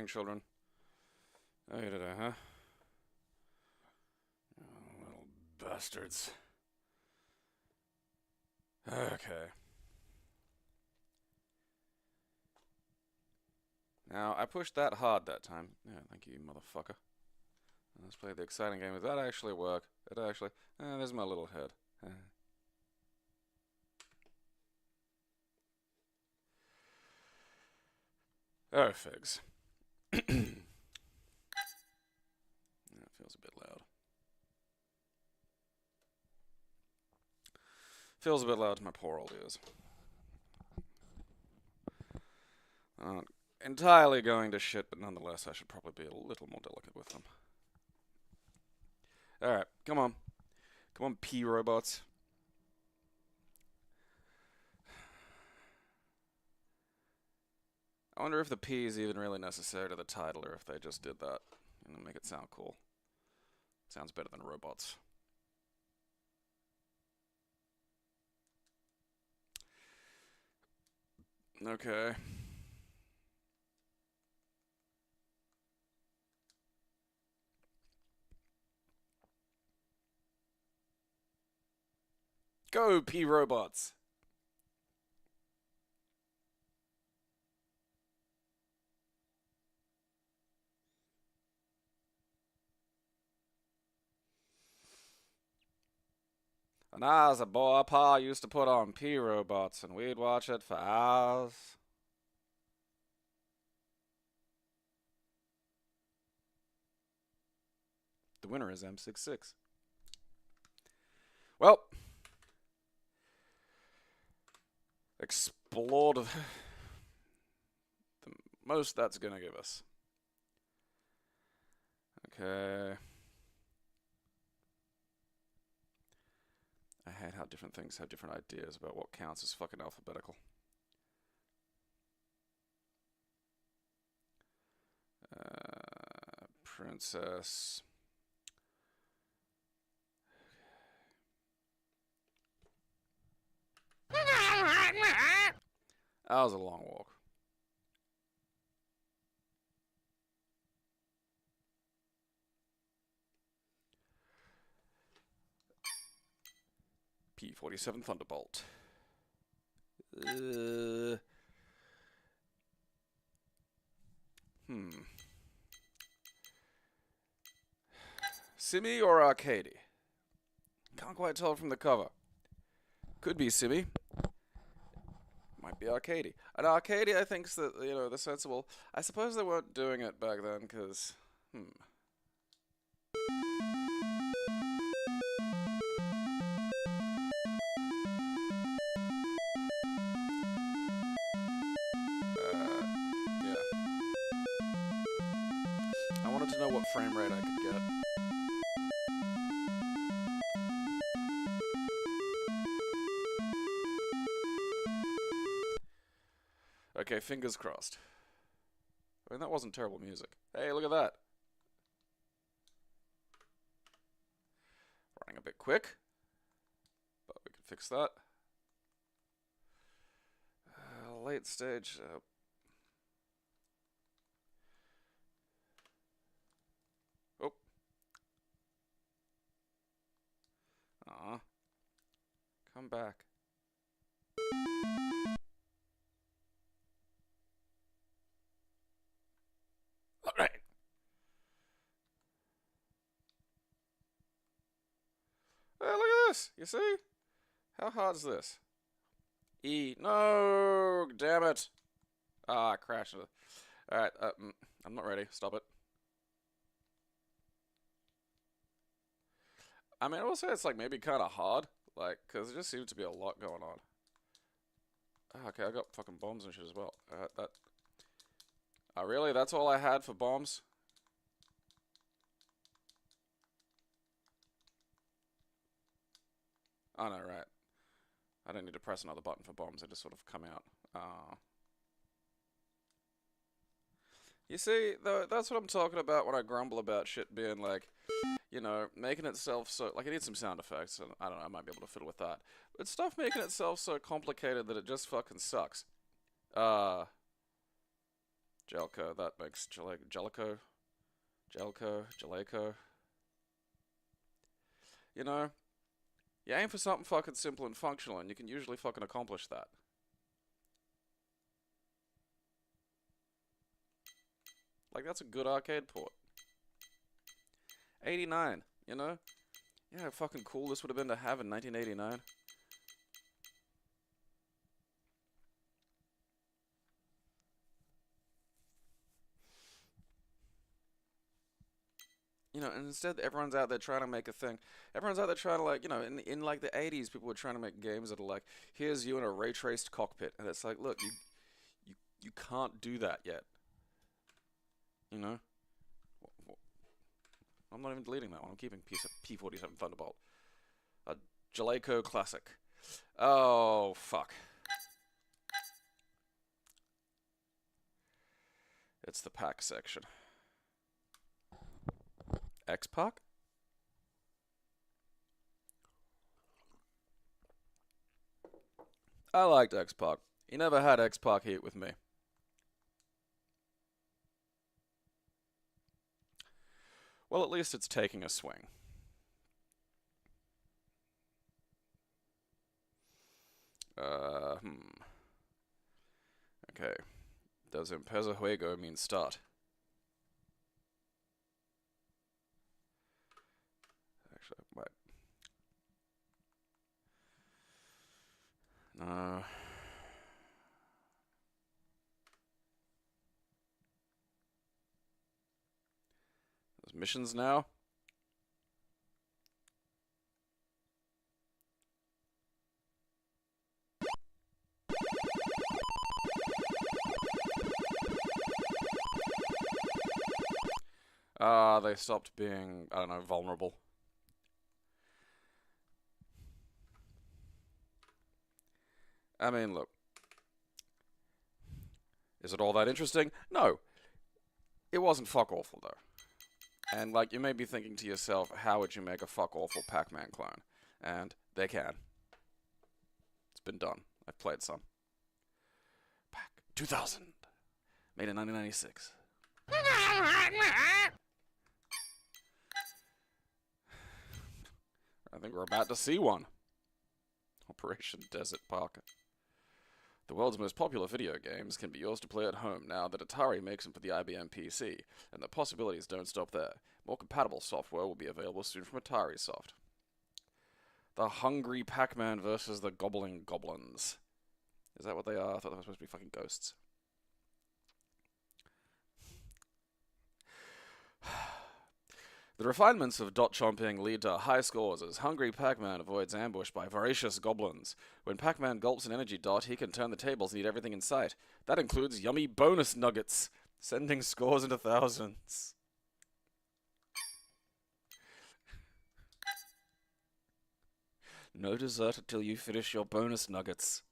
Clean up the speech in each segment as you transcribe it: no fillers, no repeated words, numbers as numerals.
morning, children. Oh, you today, huh? Oh, little bastards. Okay. Now, I pushed that hard that time. Yeah, thank you, motherfucker. Let's play the exciting game. Does that actually work? It actually... there's my little head. Oh, figs. That feels a bit loud. Feels a bit loud to my poor old ears. Entirely going to shit, but nonetheless, I should probably be a little more delicate with them. Alright, come on. Come on, P-robots. I wonder if the P is even really necessary to the title, or if they just did that and make it sound cool. Sounds better than robots. Okay. Go, P-robots! When I was a boy, Pa used to put on P-robots, and we'd watch it for hours. The winner is M66. Well, explored the most that's gonna give us. Okay. I hate how different things have different ideas about what counts as fucking alphabetical. Princess. That was a long walk. P-47 Thunderbolt. Simi or Arcady? Can't quite tell from the cover. Could be Simi. Might be Arcady. And Arcady, I think, is the sensible. I suppose they weren't doing it back then, because, yeah. I wanted to know what frame rate I could get. Okay, fingers crossed. I mean, that wasn't terrible music. Hey, look at that. Running a bit quick, but we can fix that. Late stage. Oh. Aw. Come back. Alright. Hey, look at this. You see? How hard is this? E. No! Damn it. Ah, I crashed. Alright, I'm not ready. Stop it. I mean, I will say it's like maybe kind of hard. Like, because there just seems to be a lot going on. Oh, okay, I got fucking bombs and shit as well. Oh, really? That's all I had for bombs? Oh, no, right. I don't need to press another button for bombs. They just sort of come out. You see, though, that's what I'm talking about when I grumble about shit being like, making itself so... Like, it needs some sound effects, and I don't know, I might be able to fiddle with that. But stuff making itself so complicated that it just fucking sucks. Jellico, that makes Jellico. Jaleco. You know, you aim for something fucking simple and functional, and you can usually fucking accomplish that. Like, that's a good arcade port. 89, you know? Yeah, how fucking cool this would have been to have in 1989. You know, and instead everyone's out there trying to make a thing. Everyone's out there trying to, like, you know, in like the 80s, people were trying to make games that are like, here's you in a ray traced cockpit, and it's like, look, you can't do that yet. You know, I'm not even deleting that one. I'm keeping P47 Thunderbolt. A Jaleco classic. Oh fuck. It's the pack section. X-Pac? I liked X-Pac. He never had X-Pac heat with me. Well, at least it's taking a swing. Okay. Does Empeza Juego mean start? Actually, I might. No. There's missions now? They stopped being, I don't know, vulnerable. I mean, look. Is it all that interesting? No. It wasn't fuck awful, though. And, like, you may be thinking to yourself, how would you make a fuck awful Pac-Man clone? And they can. It's been done. I've played some. Pac 2000. Made in 1996. I think we're about to see one. Operation Desert Parker. The world's most popular video games can be yours to play at home now that Atari makes them for the IBM PC, and the possibilities don't stop there. More compatible software will be available soon from Atari Soft. The Hungry Pac-Man versus the Gobbling Goblins. Is that what they are? I thought they were supposed to be fucking ghosts. The refinements of dot chomping lead to high scores as Hungry Pac-Man avoids ambush by voracious goblins. When Pac-Man gulps an energy dot, he can turn the tables and eat everything in sight. That includes yummy bonus nuggets, sending scores into thousands. No dessert until you finish your bonus nuggets.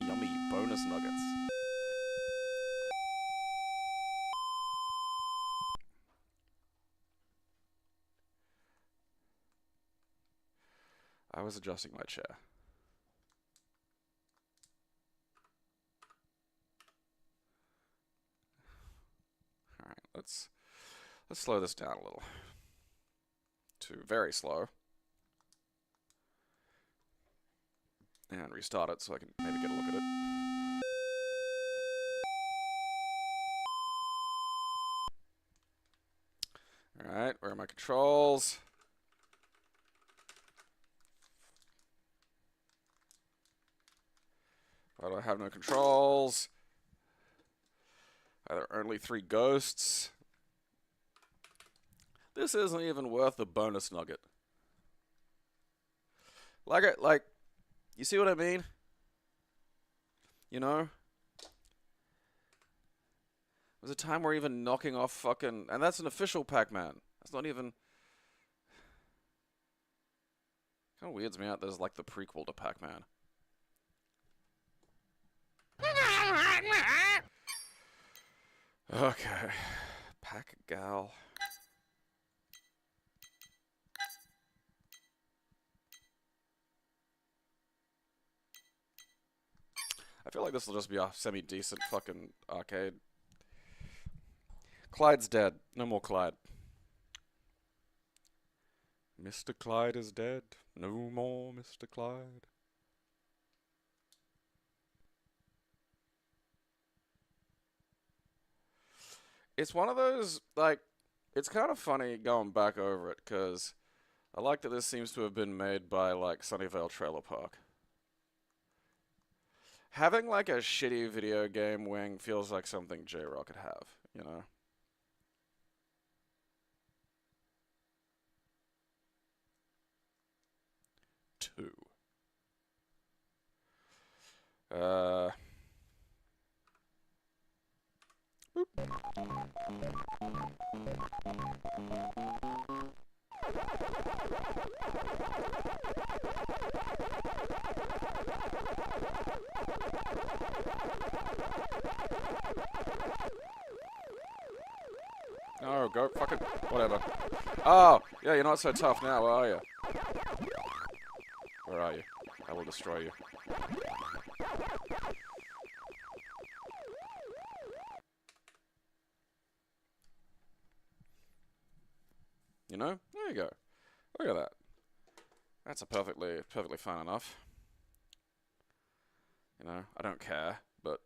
Yummy bonus nuggets. I was adjusting my chair. Alright, let's slow this down a little. To very slow. And restart it so I can maybe get a look at it. Alright, where are my controls? Why do I have no controls? Are there only 3 ghosts? This isn't even worth the bonus nugget. Like, you see what I mean? You know? There's a time where even knocking off fucking... And that's an official Pac-Man. That's not even... Kind of weirds me out there's like the prequel to Pac-Man. Okay. Pac-Gal. I feel like this will just be a semi-decent fucking arcade. Clyde's dead. No more Clyde. Mr. Clyde is dead. No more Mr. Clyde. It's one of those, like, it's kind of funny going back over it, because I like that this seems to have been made by, like, Sunnyvale Trailer Park. Having, like, a shitty video game wing feels like something J-Rock could have, you know? Two. Boop. Oh, go fucking whatever. Oh, yeah, you're not so tough now, are you? Where are you? I will destroy you. You know? There you go. Look at that. That's a perfectly fine enough. You know, I don't care, but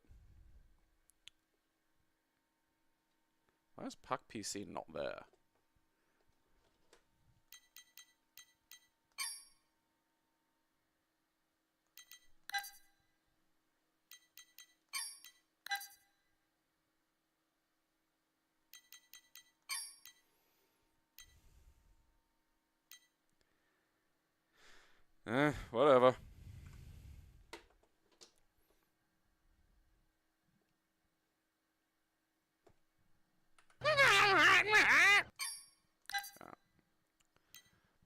why is Puck PC not there? Whatever.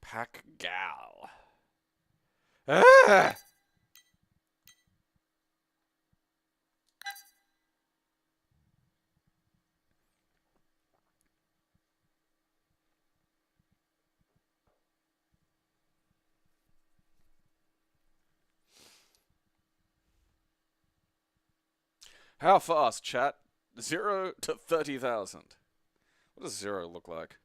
Pack gal. Ah! How fast, chat? 0 to 30,000. What does 0 look like?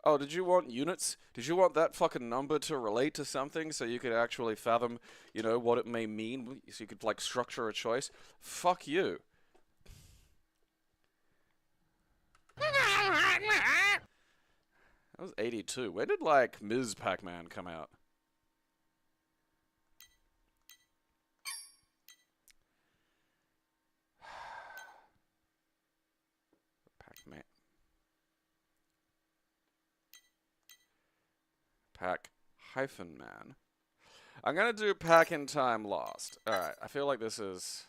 Oh, did you want units? Did you want that fucking number to relate to something so you could actually fathom, you know, what it may mean? So you could, like, structure a choice? Fuck you. That was 82. When did, like, Ms. Pac-Man come out? Pac-Man. Pac-Man. I'm gonna do Pack in Time Lost. Alright, I feel like this is...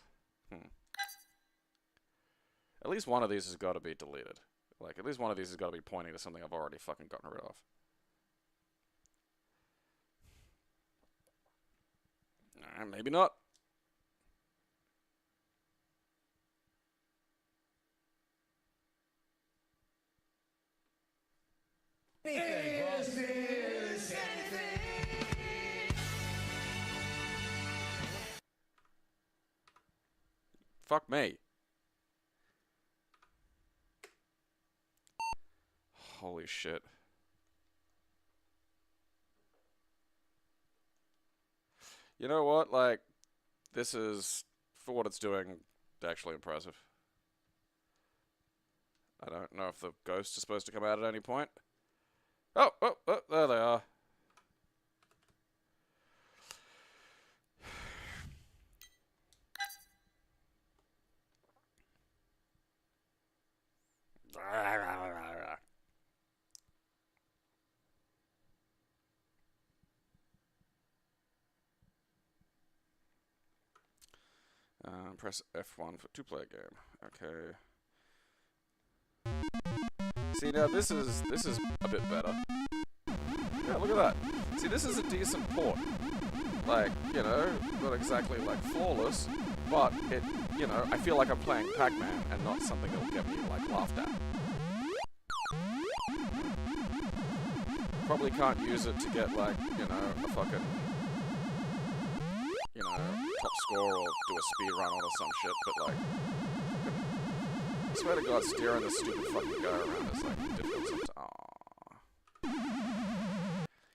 At least one of these has got to be deleted. Like, at least one of these has got to be pointing to something I've already fucking gotten rid of. Alright, maybe not. Fuck me. Holy shit. You know what? Like, this is, for what it's doing, actually impressive. I don't know if the ghosts are supposed to come out at any point. Oh, there they are. Press F1 for two-player game. Okay. See, now this is a bit better. Yeah, look at that. See, this is a decent port. Like, you know, not exactly like flawless, but it, you know, I feel like I'm playing Pac-Man and not something that'll get me like laughed at. Probably can't use it to get like, you know, a fucking, you know, top score or do a speed run on or some shit, but like, I swear to God, steering this stupid fucking guy around is like difficult sometimes. Aww.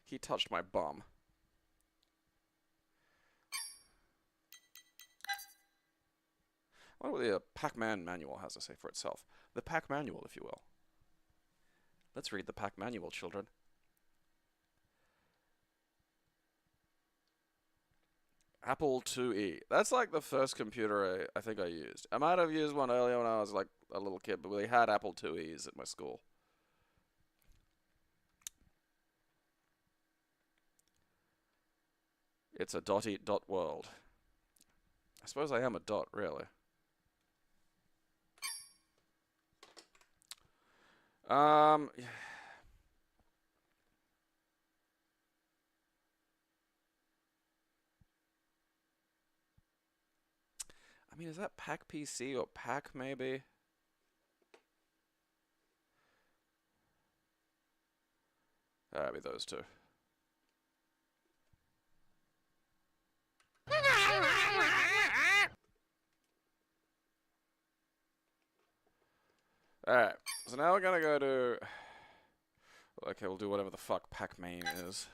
He touched my bum. I wonder what the Pac-Man manual has to say for itself. The Pac manual, if you will. Let's read the Pac manual, children. Apple IIe. That's like the first computer I think I used. I might have used one earlier when I was like a little kid, but we had Apple IIes at my school. It's a dot world. I suppose I am a dot, really. I mean, is that Pac PC or Pac maybe? That'd be those two. Alright, so now we're gonna go to... Okay, we'll do whatever the fuck Pac-Man is.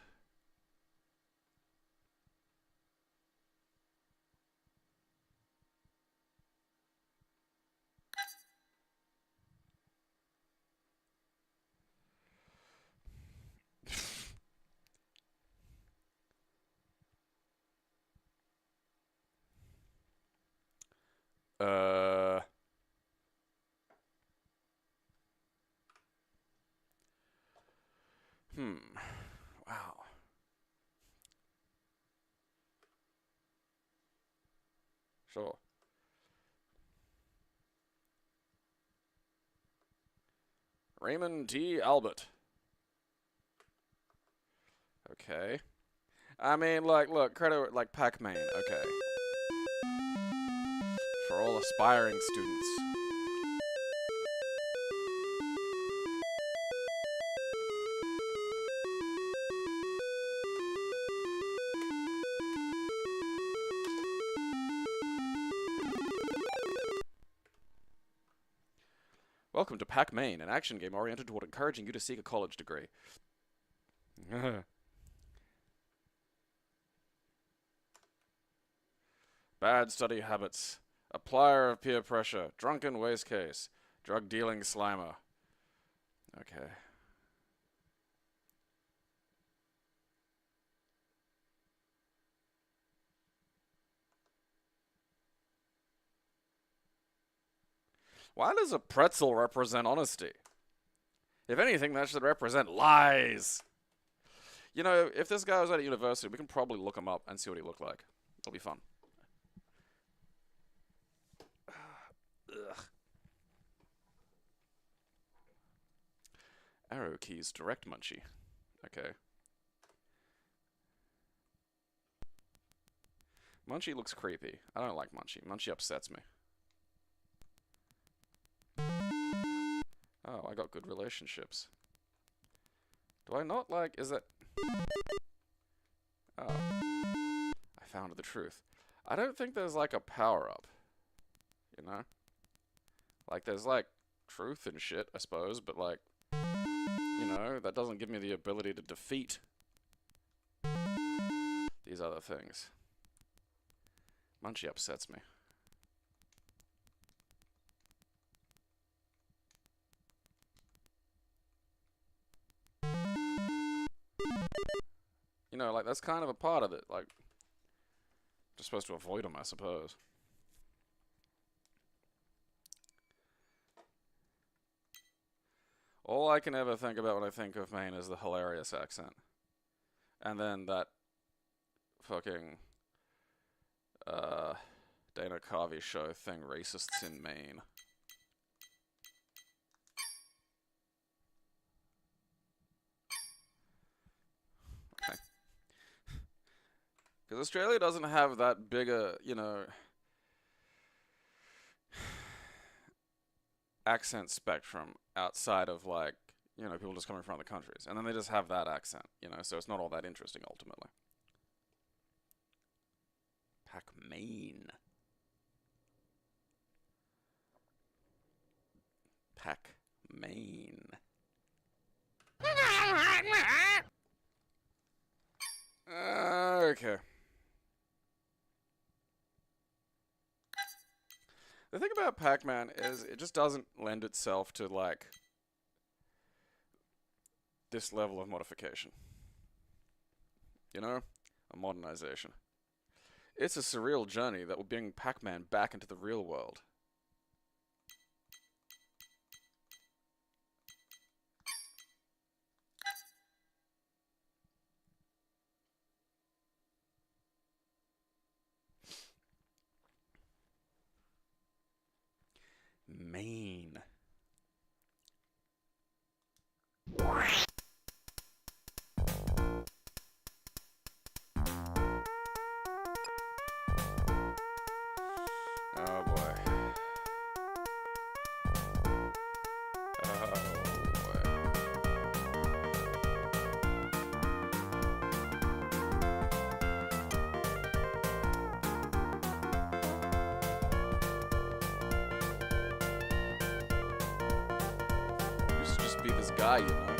Wow. Sure. Raymond T. Albert. Okay. I mean, like, look, credit, like, Pac-Man, okay. For all aspiring students. Welcome to Pac-Man, an action game oriented toward encouraging you to seek a college degree. Bad study habits. Applier of peer pressure. Drunken waste case. Drug dealing Slimer. Okay. Why does a pretzel represent honesty? If anything, that should represent lies. You know, if this guy was at a university, we can probably look him up and see what he looked like. It'll be fun. Ugh. Arrow keys, direct Munchie. Okay. Munchie looks creepy. I don't like Munchie. Munchie upsets me. Oh, I got good relationships. Do I not like... Is that... Oh. I found the truth. I don't think there's like a power-up. You know? Like, there's like truth and shit, I suppose, but like... You know, that doesn't give me the ability to defeat these other things. Munchie upsets me. You know, like, that's kind of a part of it. Like, just supposed to avoid them, I suppose. All I can ever think about when I think of Maine is the hilarious accent. And then that fucking, Dana Carvey show thing, Racists in Maine. Okay. Because Australia doesn't have that bigger, you know, accent spectrum outside of, like, you know, people just coming from other countries. And then they just have that accent, you know, so it's not all that interesting ultimately. Pac-Man. Pac-Man. Okay. The thing about Pac-Man is it just doesn't lend itself to, like, this level of modification. You know? A modernization. It's a surreal journey that will bring Pac-Man back into the real world. Maine. Oh boy. Used to just be this guy, you know.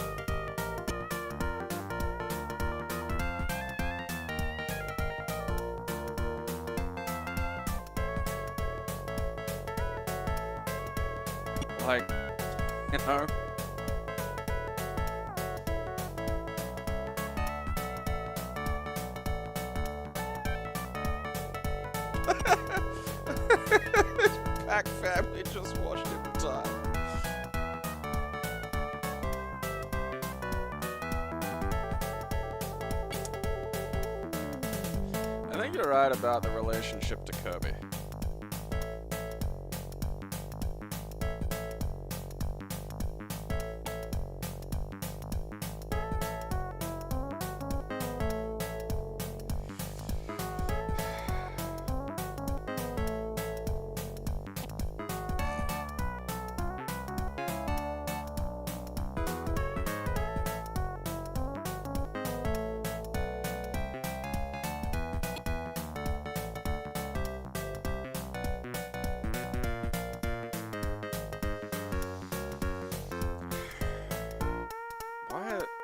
Like, you know. Pac family just watched him die. I think you're right about the relationship to Kirby.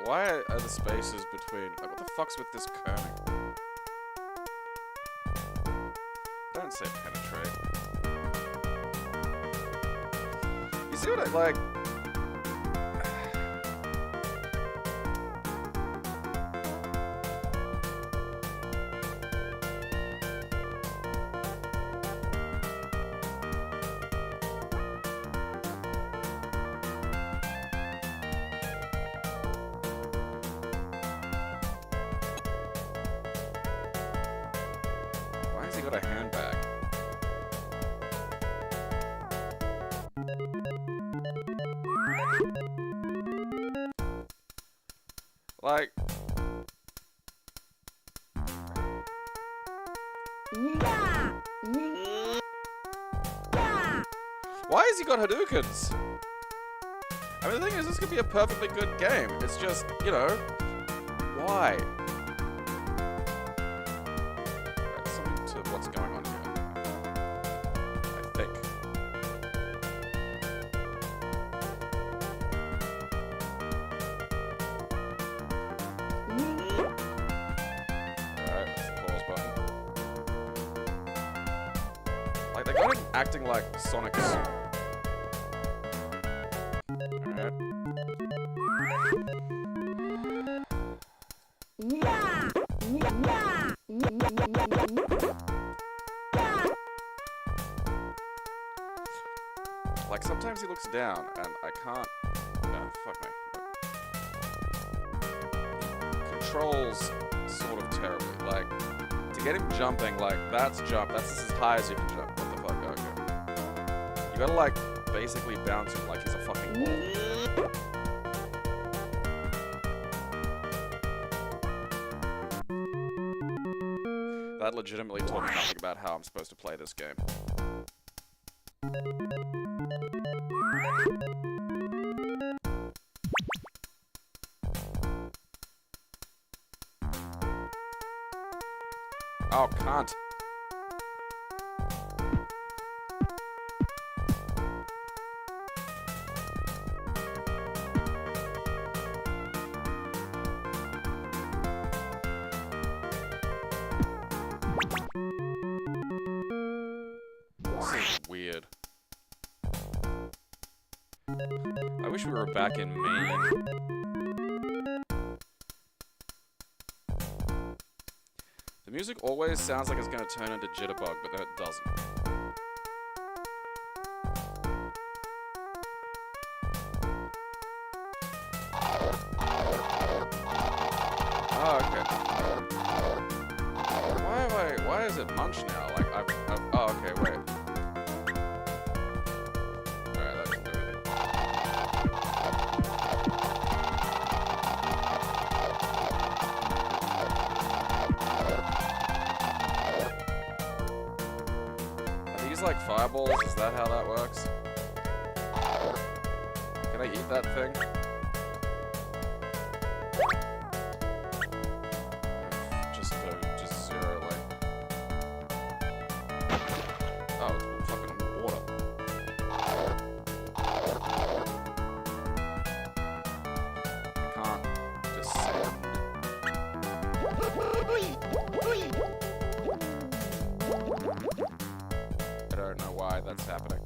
Why are the spaces between... Like, what the fuck's with this kerning? Don't say penetrate. You see what I like? Why has he got a handbag? Like... Why has he got Hadoukens? I mean, the thing is, this could be a perfectly good game. It's just, you know, why? There's something to what's going on here, I think. Alright, that's the pause button. Like, they're kind of acting like Sonic's. Alright. Like, sometimes he looks down, and I can't... No, fuck me. Controls sort of terribly. Like, To get him jumping, like, that's jump. That's as high as you can jump. What the fuck? Okay. You gotta, like, basically bounce him like he's a fucking ball. That legitimately taught me nothing about how I'm supposed to play this game. Oh, can't. This is weird. I wish we were back in Maine. The music always sounds like it's going to turn into Jitterbug, but then it doesn't. Oh, okay. Why is it Munch now? Like, oh, okay, wait. Alright, that doesn't do anything. Are these like fireballs? Is that how that works? Can I eat that thing? Just zero, like... Oh, it's fucking water. I can't descend. I don't know why that's happening.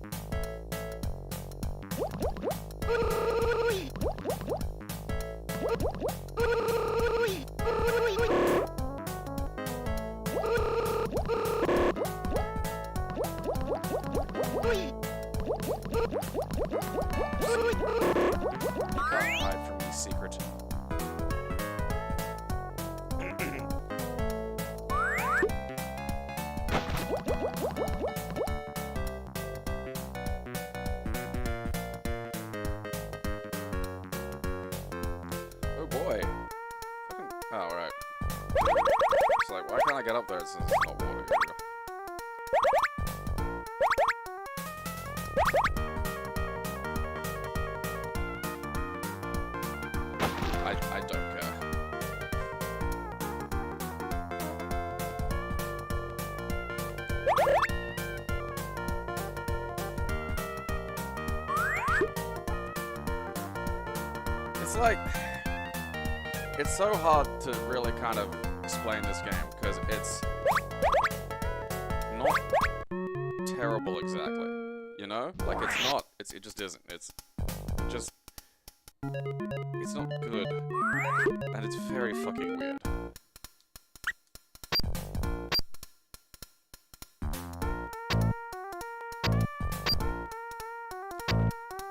You can't hide from the secret. Oh boy. Oh, right. It's like, why can't I get up there? It says it's not water. Here we go. I don't care. It's like... It's so hard to really kind of explain this game, because it's not terrible exactly, you know? Like, it's not, it just isn't. It's just... It's not good. And it's very fucking weird.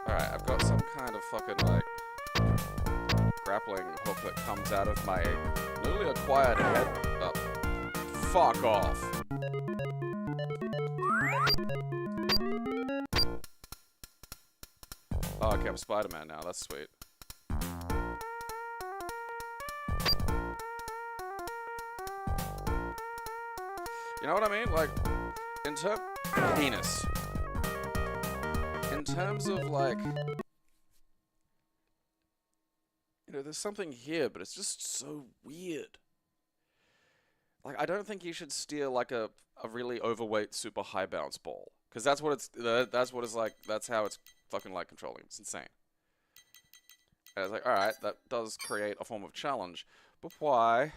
Alright, I've got some kind of fucking, like, grappling hook that comes out of my newly acquired head. Oh, fuck off. Oh, okay, I'm Spider-Man now. That's sweet. You know what I mean? Like, in penis. In terms of, like... You know, there's something here, but it's just so weird. Like, I don't think you should steer, like, a really overweight, super high bounce ball. Because that's what it's like, that's how it's fucking, like, controlling. It's insane. And it's like, alright, that does create a form of challenge. But why?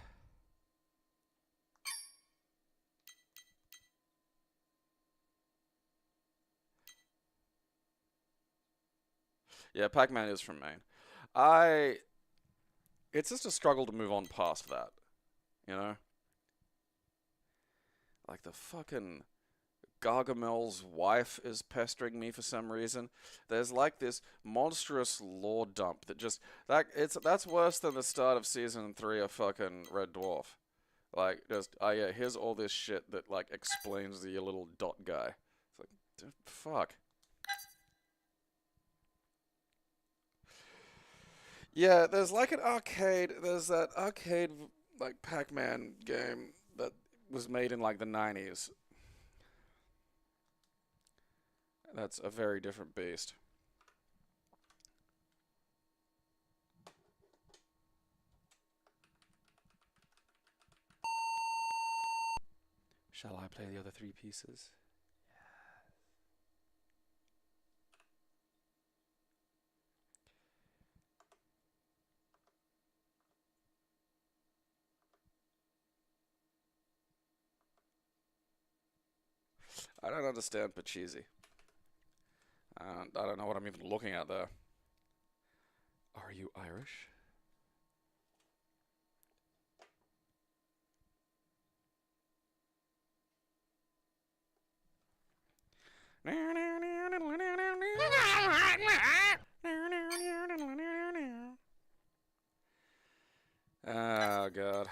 Yeah, Pac-Man is from Maine. It's just a struggle to move on past that, you know? Like, the fucking Gargamel's wife is pestering me for some reason. There's, like, this monstrous lore dump that just... that's worse than the start of Season 3 of fucking Red Dwarf. Like, just, oh yeah, here's all this shit that, like, explains the little dot guy. It's like, dude, fuck. Yeah, there's like an arcade, there's that arcade, like, Pac-Man game that was made in, like, the 90s. That's a very different beast. Shall I play the other three pieces? I don't understand Pachisi. I don't know what I'm even looking at there. Are you Irish? Oh, God.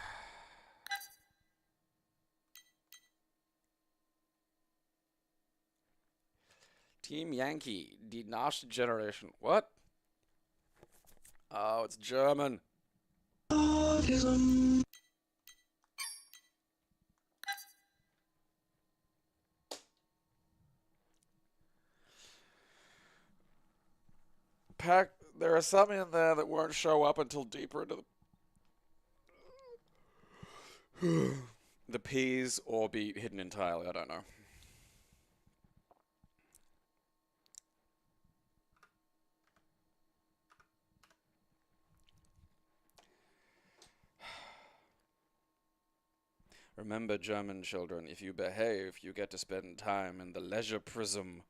Team Yankee, Die Nash Generation. What? Oh, it's German. Autism. There are some in there that won't show up until deeper into the P's or be hidden entirely. I don't know. Remember, German children, if you behave, you get to spend time in the leisure prism.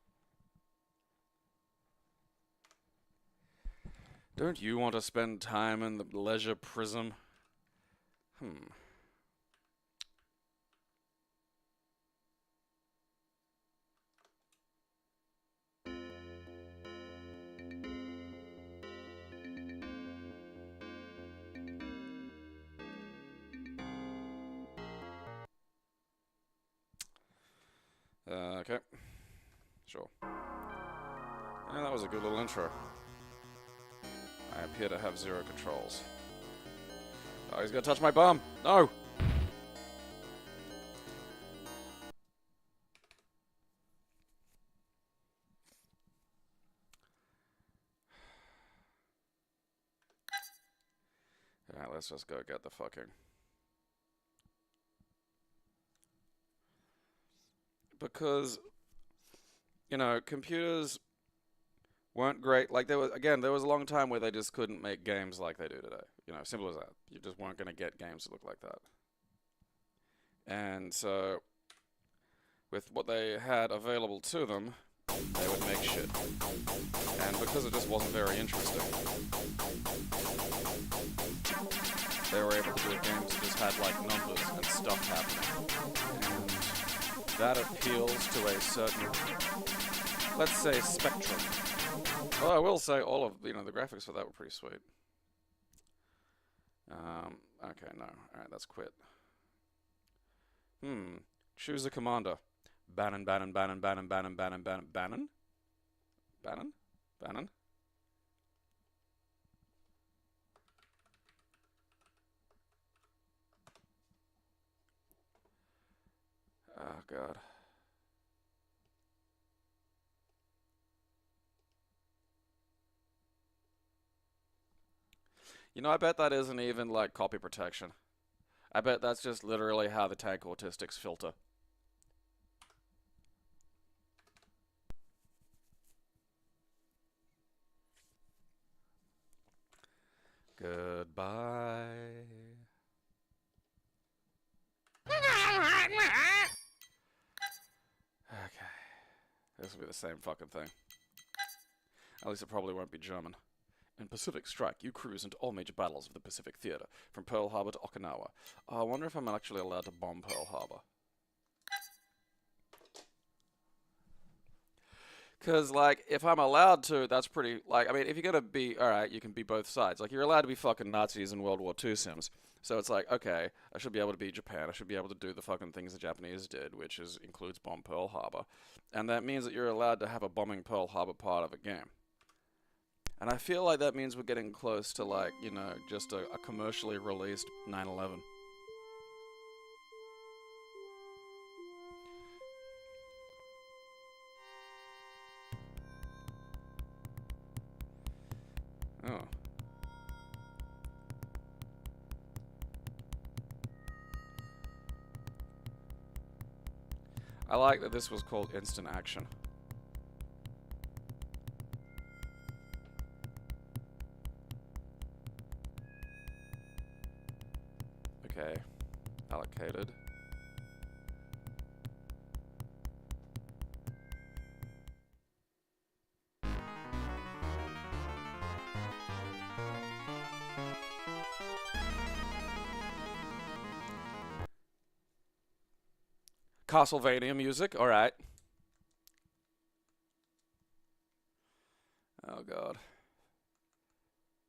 Don't you want to spend time in the leisure prism? Okay. Sure. Yeah, that was a good little intro. I appear to have zero controls. Oh, he's gonna touch my bum! No! Alright, let's just go get the fucking... Because, you know, computers weren't great. Like, there was a long time where they just couldn't make games like they do today. You know, simple as that. You just weren't gonna get games that look like that. And so, with what they had available to them, they would make shit. And because it just wasn't very interesting, they were able to do games that just had, like, numbers and stuff happening. And that appeals to a certain, let's say, spectrum. Well, I will say all of, the graphics for that were pretty sweet. Okay, no. Alright, let's quit. Choose a commander. Bannon, Bannon, Bannon, Bannon, Bannon, Bannon, Bannon, Bannon? Bannon? Bannon? Oh, God. You know, I bet that isn't even, like, copy protection. I bet that's just literally how the tank autistics filter. Goodbye. Okay. This will be the same fucking thing. At least it probably won't be German. In Pacific Strike, you cruise into all major battles of the Pacific Theater, from Pearl Harbor to Okinawa. Oh, I wonder if I'm actually allowed to bomb Pearl Harbor. Because, like, if I'm allowed to, that's pretty, like, I mean, if you're gonna be, alright, you can be both sides. Like, you're allowed to be fucking Nazis in World War II Sims. So it's like, okay, I should be able to beat Japan. I should be able to do the fucking things the Japanese did, which includes bomb Pearl Harbor. And that means that you're allowed to have a bombing Pearl Harbor part of a game. And I feel like that means we're getting close to, like, you know, just a commercially released 9/11. Oh. I like that this was called Instant Action. Okay. Allocated. Castlevania music, alright. Oh god.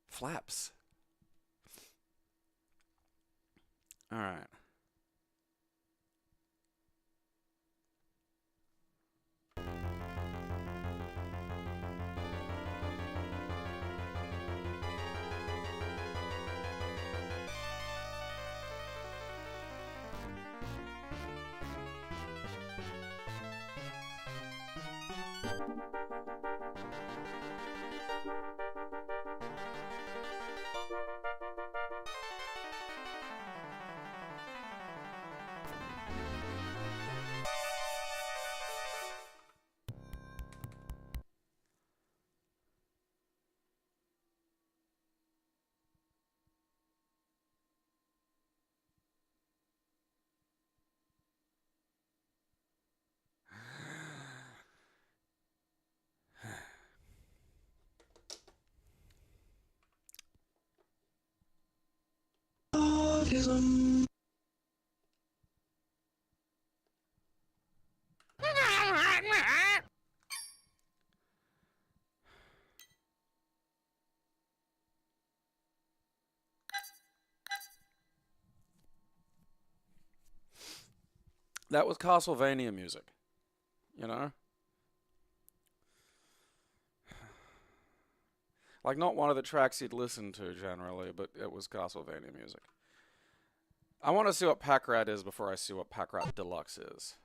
Flaps. Alright. That was Castlevania music, you know? Like, not one of the tracks you'd listen to generally, but it was Castlevania music. I want to see what Packrat is before I see what Packrat Deluxe is.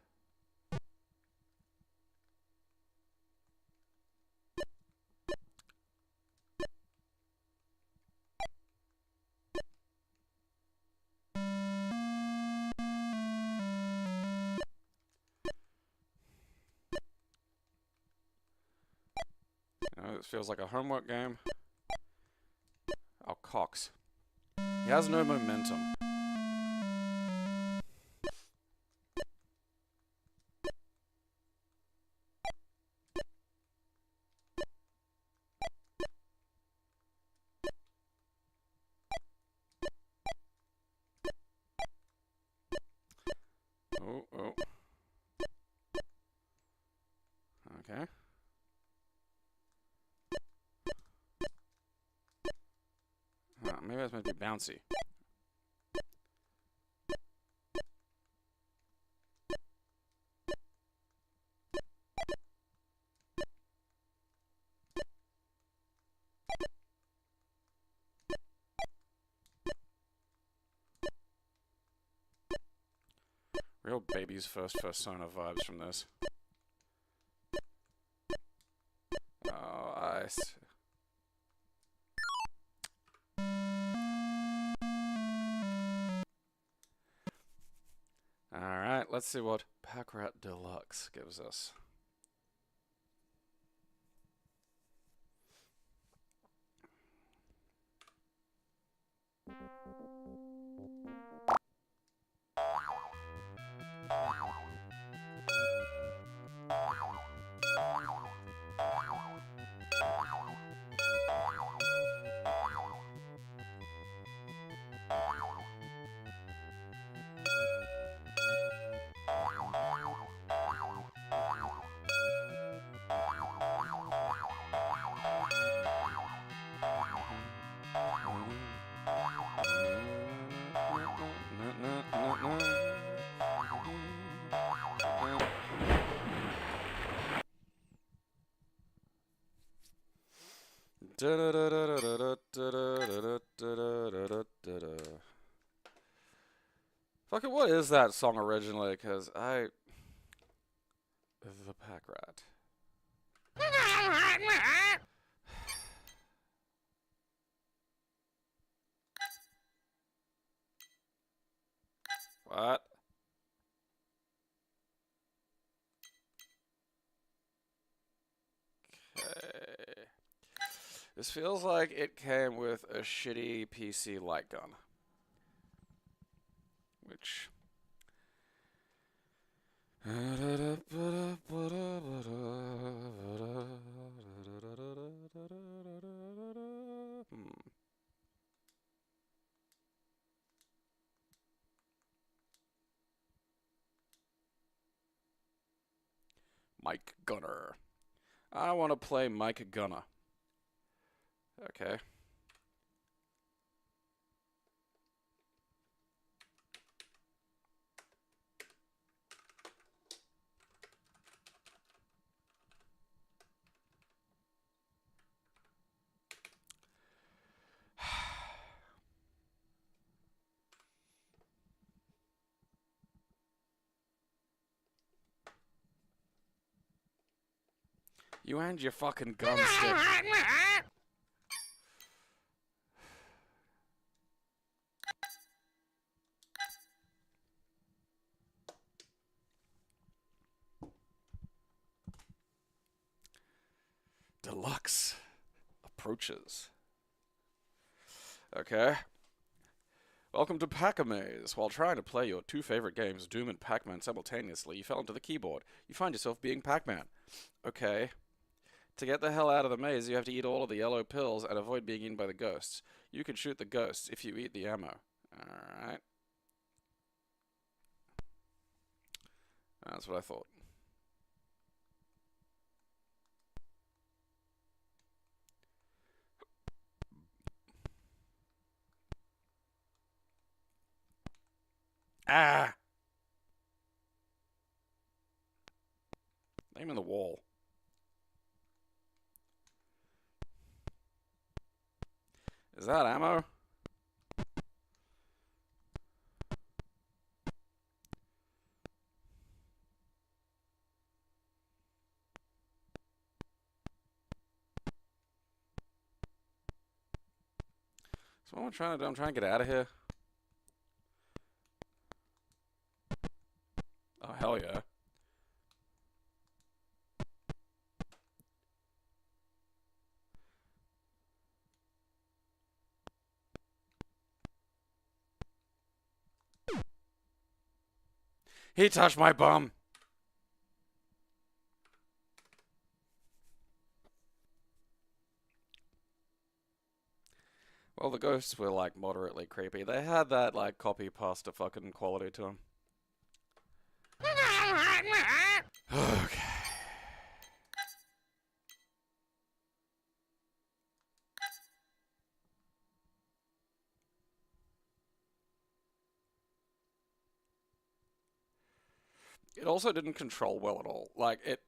You know, it feels like a homework game. Oh, Cox. He has no momentum. Oh, oh. Okay. Maybe that's meant to be bouncy. Real baby's first Persona vibes from this. Oh, ice. Alright, let's see what Packrat Deluxe gives us. Fuck it, what is that song originally? Because the Pack Rat. What? Okay. This feels like it came with a shitty PC light gun. Which... Mike Gunner. I want to play Mike Gunner. Okay. You and your fucking gunstick. Deluxe approaches. Okay. Welcome to Pac-A-Maze. While trying to play your two favorite games, Doom and Pac-Man, simultaneously, you fell into the keyboard. You find yourself being Pac-Man. Okay. To get the hell out of the maze, you have to eat all of the yellow pills and avoid being eaten by the ghosts. You can shoot the ghosts if you eat the ammo. Alright. That's what I thought. Ah! Aim in the wall. Is that ammo? So what I'm trying to do, I'm trying to get out of here. Oh, hell yeah. He touched my bum. Well, the ghosts were, like, moderately creepy. They had that, like, copy-pasta fucking quality to them. Okay. It also didn't control well at all. Like, it...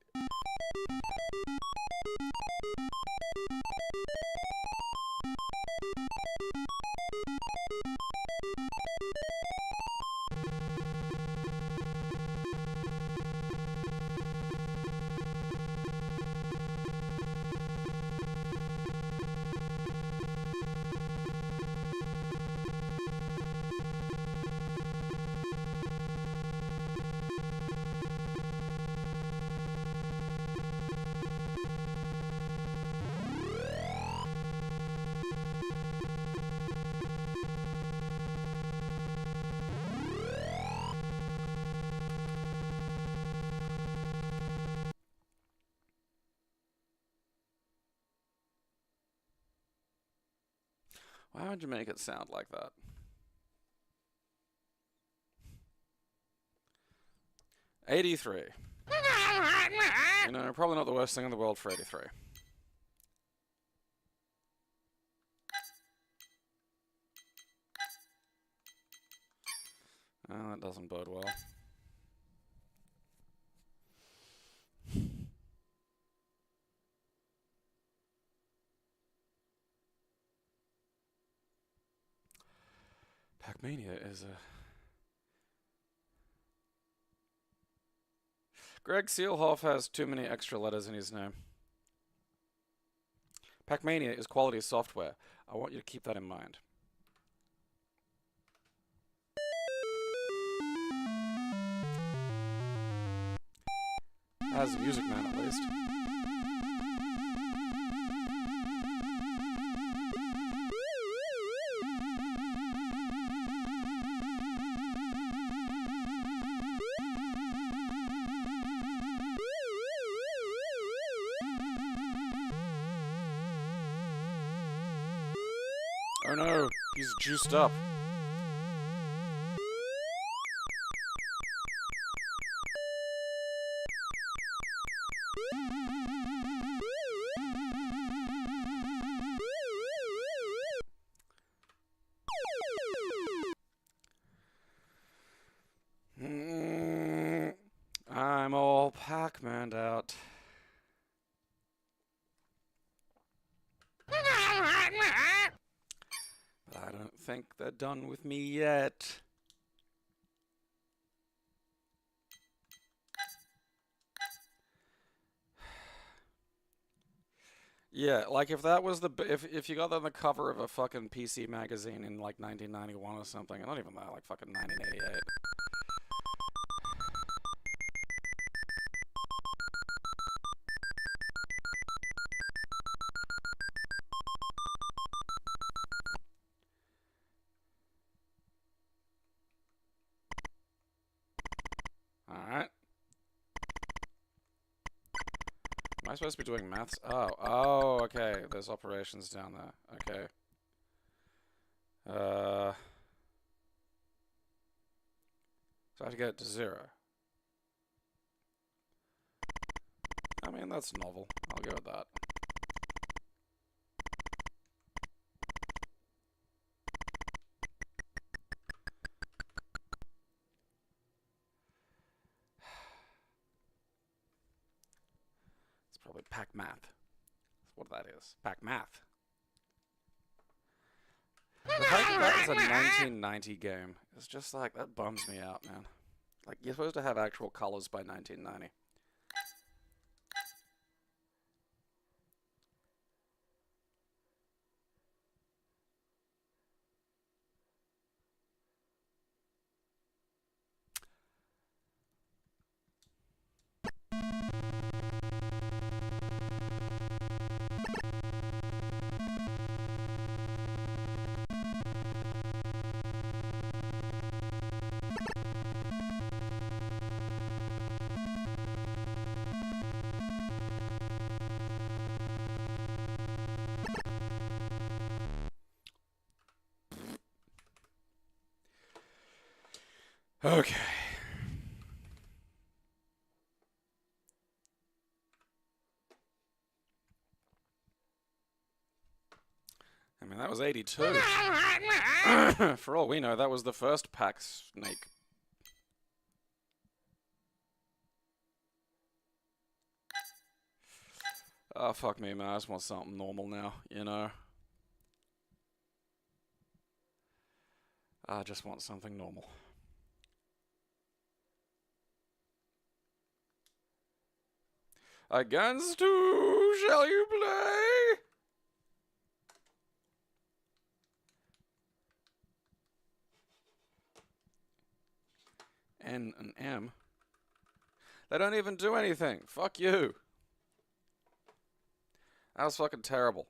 Why would you make it sound like that? 83. You know, probably not the worst thing in the world for 83. Oh, that doesn't bode well. Pac-Mania is a... Greg Seelhoff has too many extra letters in his name. Pac-Mania is quality software. I want you to keep that in mind. As a Music Man, at least. Oh no, he's juiced up. I'm all Pac-Man'd out. But I don't think they're done with me yet. Yeah, like if that was if you got that on the cover of a fucking PC magazine in like 1991 or something, not even that, like fucking 1988. Alright. Am I supposed to be doing maths? Oh, okay. There's operations down there. Okay. So I have to get it to 0. I mean, that's novel. I'll go with that. It's probably Pac Math. That's what that is. Pac Math. The fact that that is a 1990 game is just like, that bums me out, man. Like, you're supposed to have actual colors by 1990. Okay. I mean, that was 82. For all we know, that was the first Pac Snake. Oh, fuck me, man. I just want something normal now, you know? I just want something normal. Against who shall you play? N and M. They don't even do anything. Fuck you. That was fucking terrible.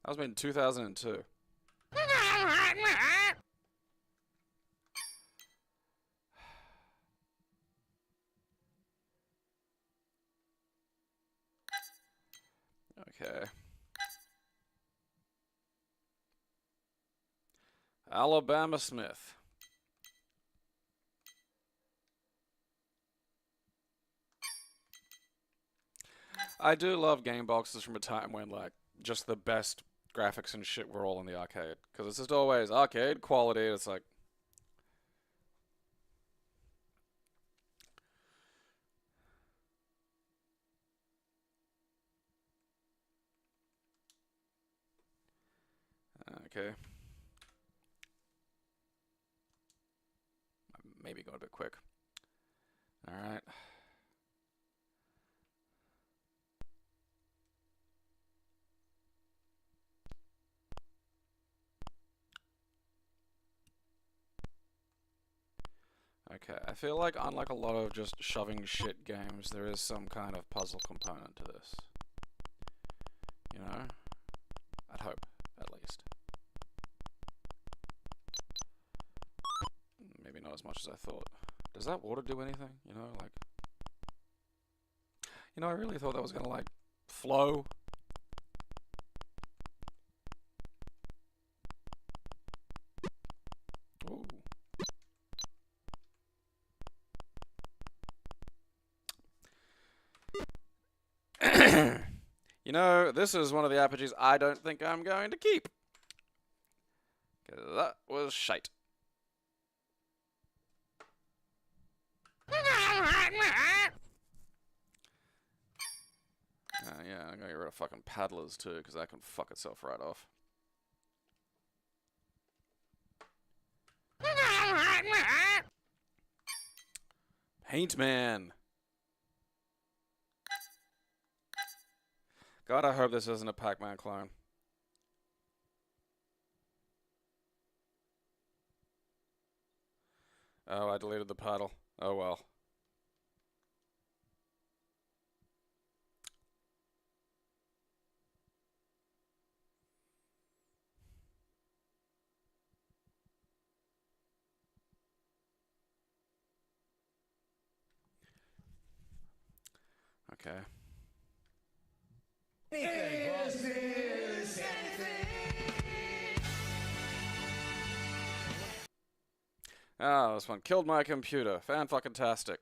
That was made in 2002. Okay. Alabama Smith. I do love game boxes from a time when, like, just the best graphics and shit were all in the arcade. Because it's just always arcade quality. It's like... Okay. Maybe go a bit quick. Alright. Okay, I feel like unlike a lot of just shoving shit games, there is some kind of puzzle component to this. You know? I'd hope, at least. Maybe not as much as I thought. Does that water do anything? You know, like... You know, I really thought that was gonna, like, flow. Ooh. You know, this is one of the RPGs I don't think I'm going to keep. Because that was shite. Yeah, I'm gonna get rid of fucking paddlers too, because that can fuck itself right off. Paint Man. God, I hope this isn't a Pac-Man clone. Oh, I deleted the paddle. Oh well. Okay. Ah, this one killed my computer. Fan-fucking-tastic.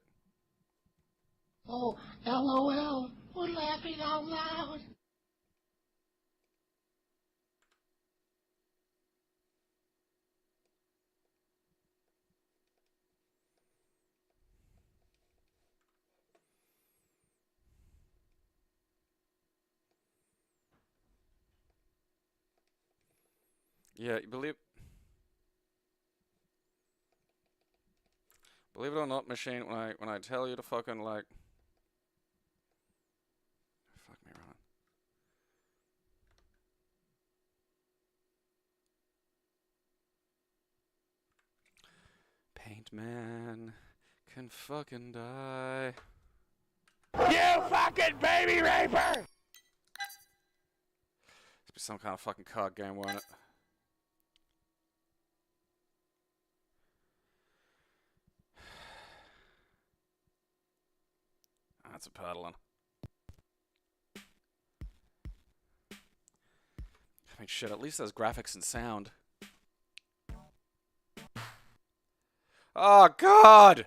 Oh, LOL, we're laughing out loud. Yeah, believe it or not, machine, when I tell you to fucking like fuck me running. Paint Man can fucking die. You fucking baby raper! It's be some kind of fucking card game, won't it? That's a paddling. I mean, shit, at least there's graphics and sound. Oh, God!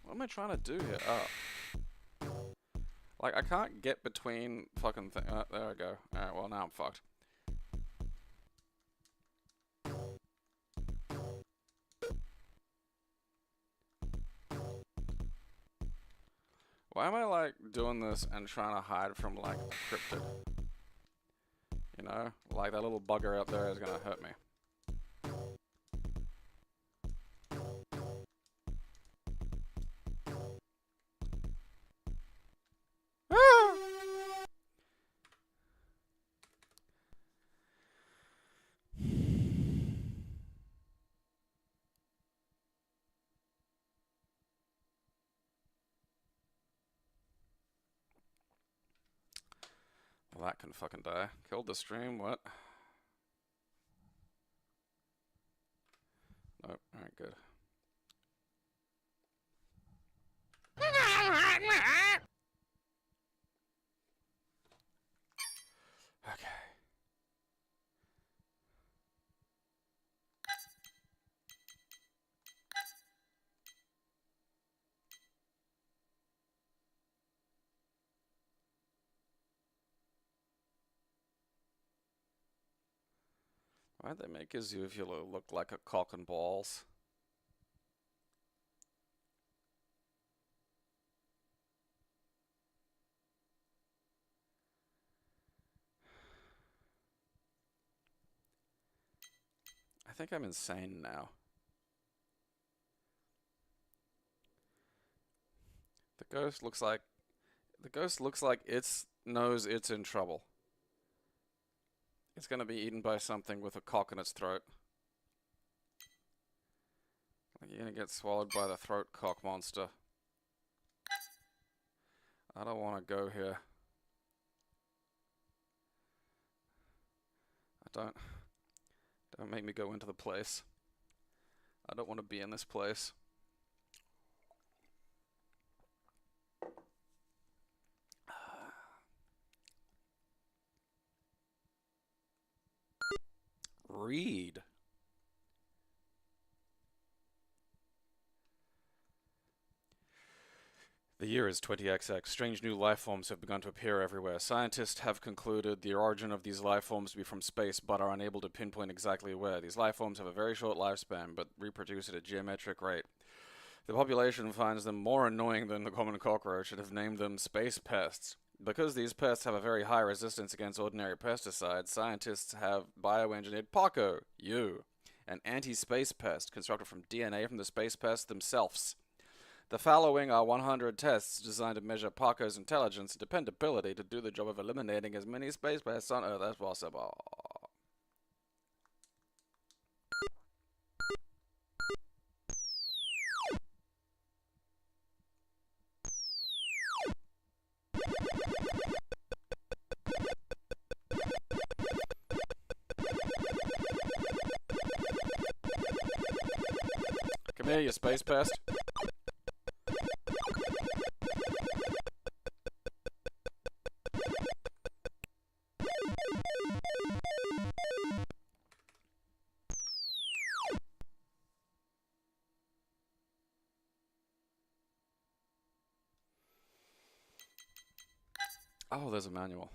What am I trying to do here? Oh. Like, I can't get between fucking things. There I go. Alright, well, now I'm fucked. Why am I, like, doing this and trying to hide from, like, a cryptid? You know? Like, that little bugger out there is gonna hurt me. Ah! Well, that can fucking die. Killed the stream, what? Nope, alright, good. Okay. Why'd they make Azuvula look like a cock and balls? I think I'm insane now. The ghost looks like it knows it's in trouble. It's gonna be eaten by something with a cock in its throat. Like you're gonna get swallowed by the throat cock monster. I don't want to go here. Don't make me go into the place. I don't want to be in this place. Read. The year is 20XX. Strange new life forms have begun to appear everywhere. Scientists have concluded the origin of these life forms to be from space, but are unable to pinpoint exactly where. These life forms have a very short lifespan, but reproduce at a geometric rate. The population finds them more annoying than the common cockroach and have named them space pests. Because these pests have a very high resistance against ordinary pesticides, scientists have bioengineered Paco, you, an anti-space pest constructed from DNA from the space pests themselves. The following are 100 tests designed to measure Paco's intelligence and dependability to do the job of eliminating as many space pests on Earth as possible. Come here, you space pest. Oh, there's a manual.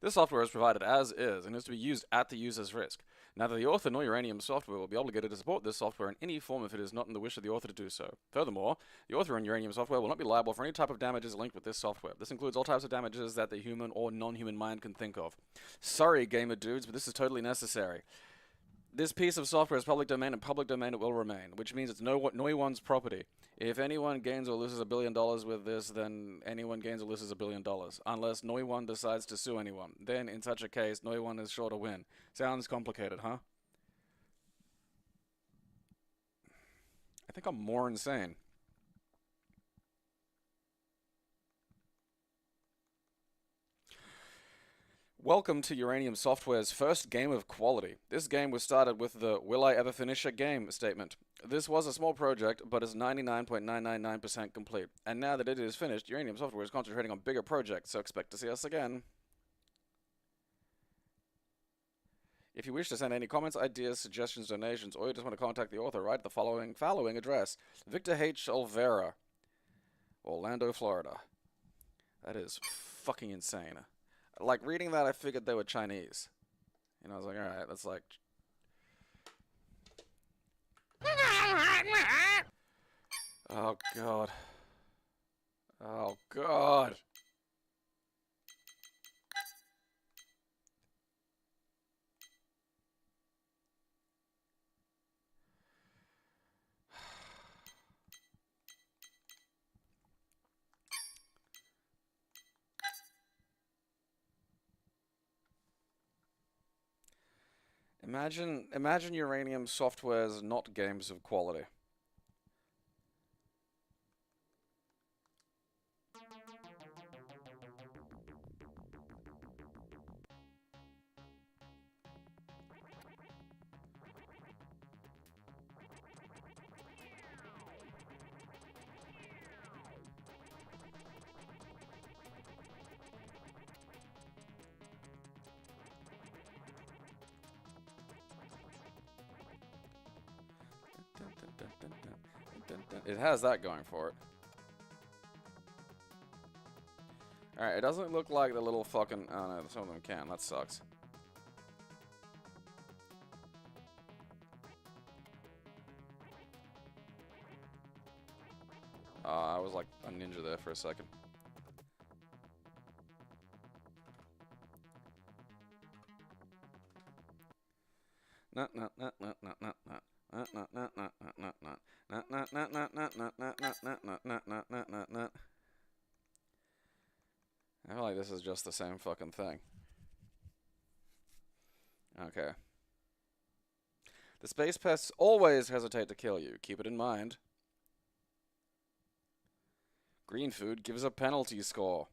This software is provided as is and is to be used at the user's risk. Neither the author nor Uranium Software will be obligated to support this software in any form if it is not in the wish of the author to do so. Furthermore, the author and Uranium Software will not be liable for any type of damages linked with this software. This includes all types of damages that the human or non-human mind can think of. Sorry, gamer dudes, but this is totally necessary. This piece of software is public domain, and public domain it will remain, which means it's no one's property. If anyone gains or loses $1 billion with this, then anyone gains or loses $1 billion, unless no one decides to sue anyone. Then, in such a case, no one is sure to win. Sounds complicated, huh? I think I'm more insane. Welcome to Uranium Software's first game of quality. This game was started with the "Will I ever finish a game?" statement. This was a small project, but is 99.999% complete. And now that it is finished, Uranium Software is concentrating on bigger projects, so expect to see us again. If you wish to send any comments, ideas, suggestions, donations, or you just want to contact the author, write the following address: Victor H. Olvera, Orlando, Florida. That is fucking insane. Like, reading that, I figured they were Chinese. And I was like, alright, that's like... Oh, God. Oh, God. Imagine Uranium Software's not games of quality. It has that going for it. Alright, it doesn't look like the little fucking... Oh no, some of them can. That sucks. I was like a ninja there for a second. I feel like this is just the same fucking thing. Okay. The space pests always hesitate to kill you. Keep it in mind. Green food gives a penalty score.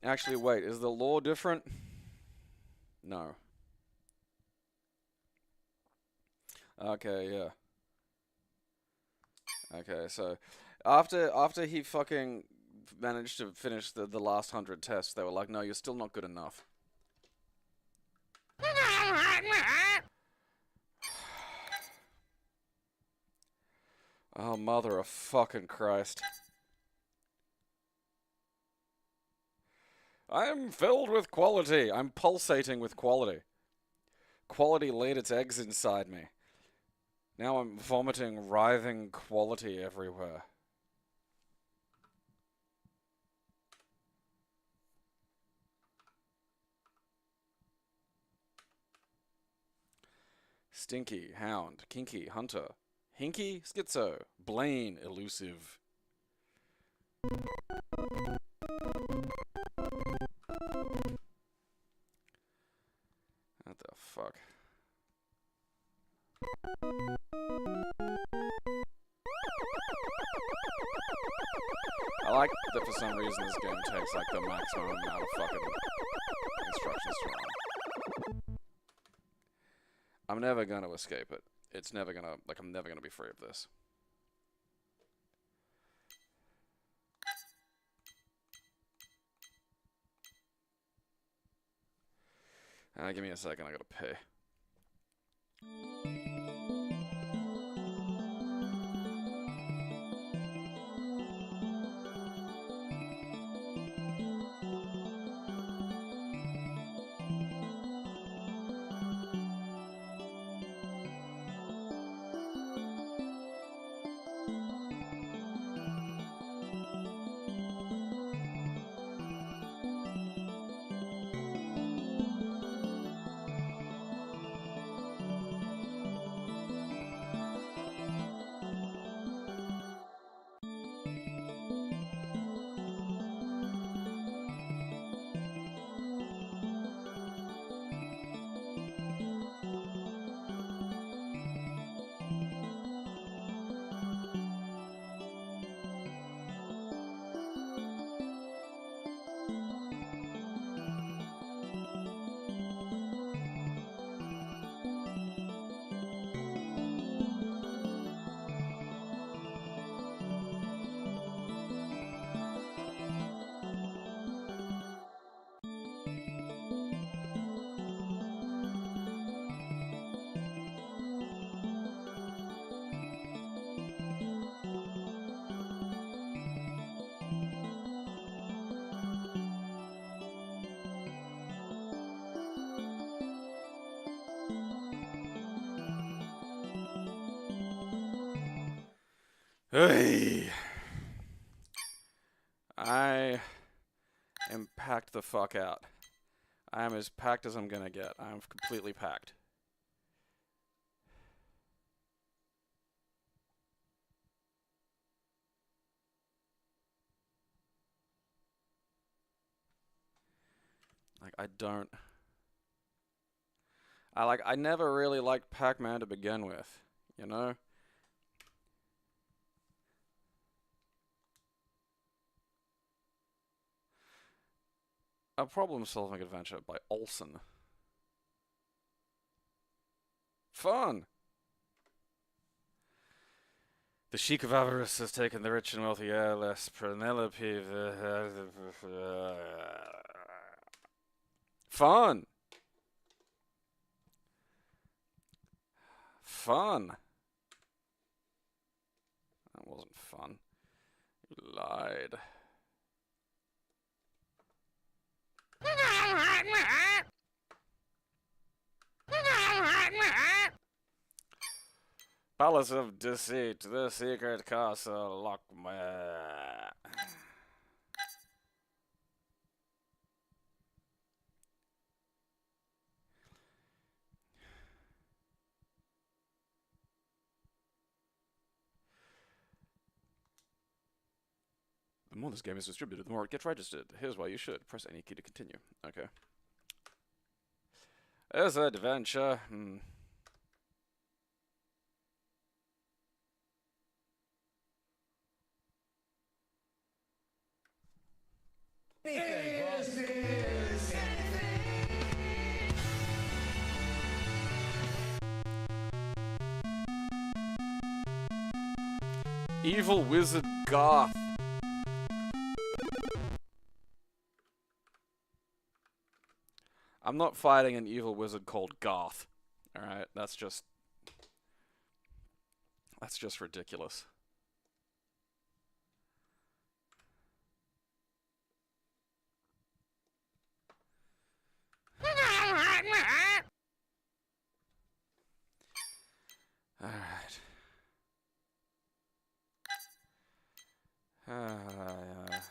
Actually, wait, is the law different? No. Okay, yeah. Okay, so after he fucking managed to finish the last 100 tests, they were like, no, you're still not good enough. Oh, mother of fucking Christ. I'm filled with quality. I'm pulsating with quality. Quality laid its eggs inside me. Now I'm vomiting writhing quality everywhere. Stinky, Hound, Kinky, Hunter, Hinky, Schizo, Blaine, Elusive. What the fuck? I like that for some reason this game takes like the maximum amount of fucking instructions to run. I'm never gonna escape it. It's never gonna, like, I'm never gonna be free of this. Give me a second, I gotta pay. Hey, I am packed the fuck out. I am as packed as I'm gonna get. I'm completely packed. Like, I never really liked Pac-Man to begin with, you know? A problem-solving adventure by Olsen. Fun! The Sheik of Avarice has taken the rich and wealthy heiress Penelope. Fun! Fun! That wasn't fun. You lied. Palace of Deceit, the secret castle, Lockmere. The more this game is distributed, the more it gets registered. Here's why you should. Press any key to continue. Okay. There's adventure. Evil Wizard Garth. I'm not fighting an evil wizard called Garth. Alright, that's just ridiculous. Alright.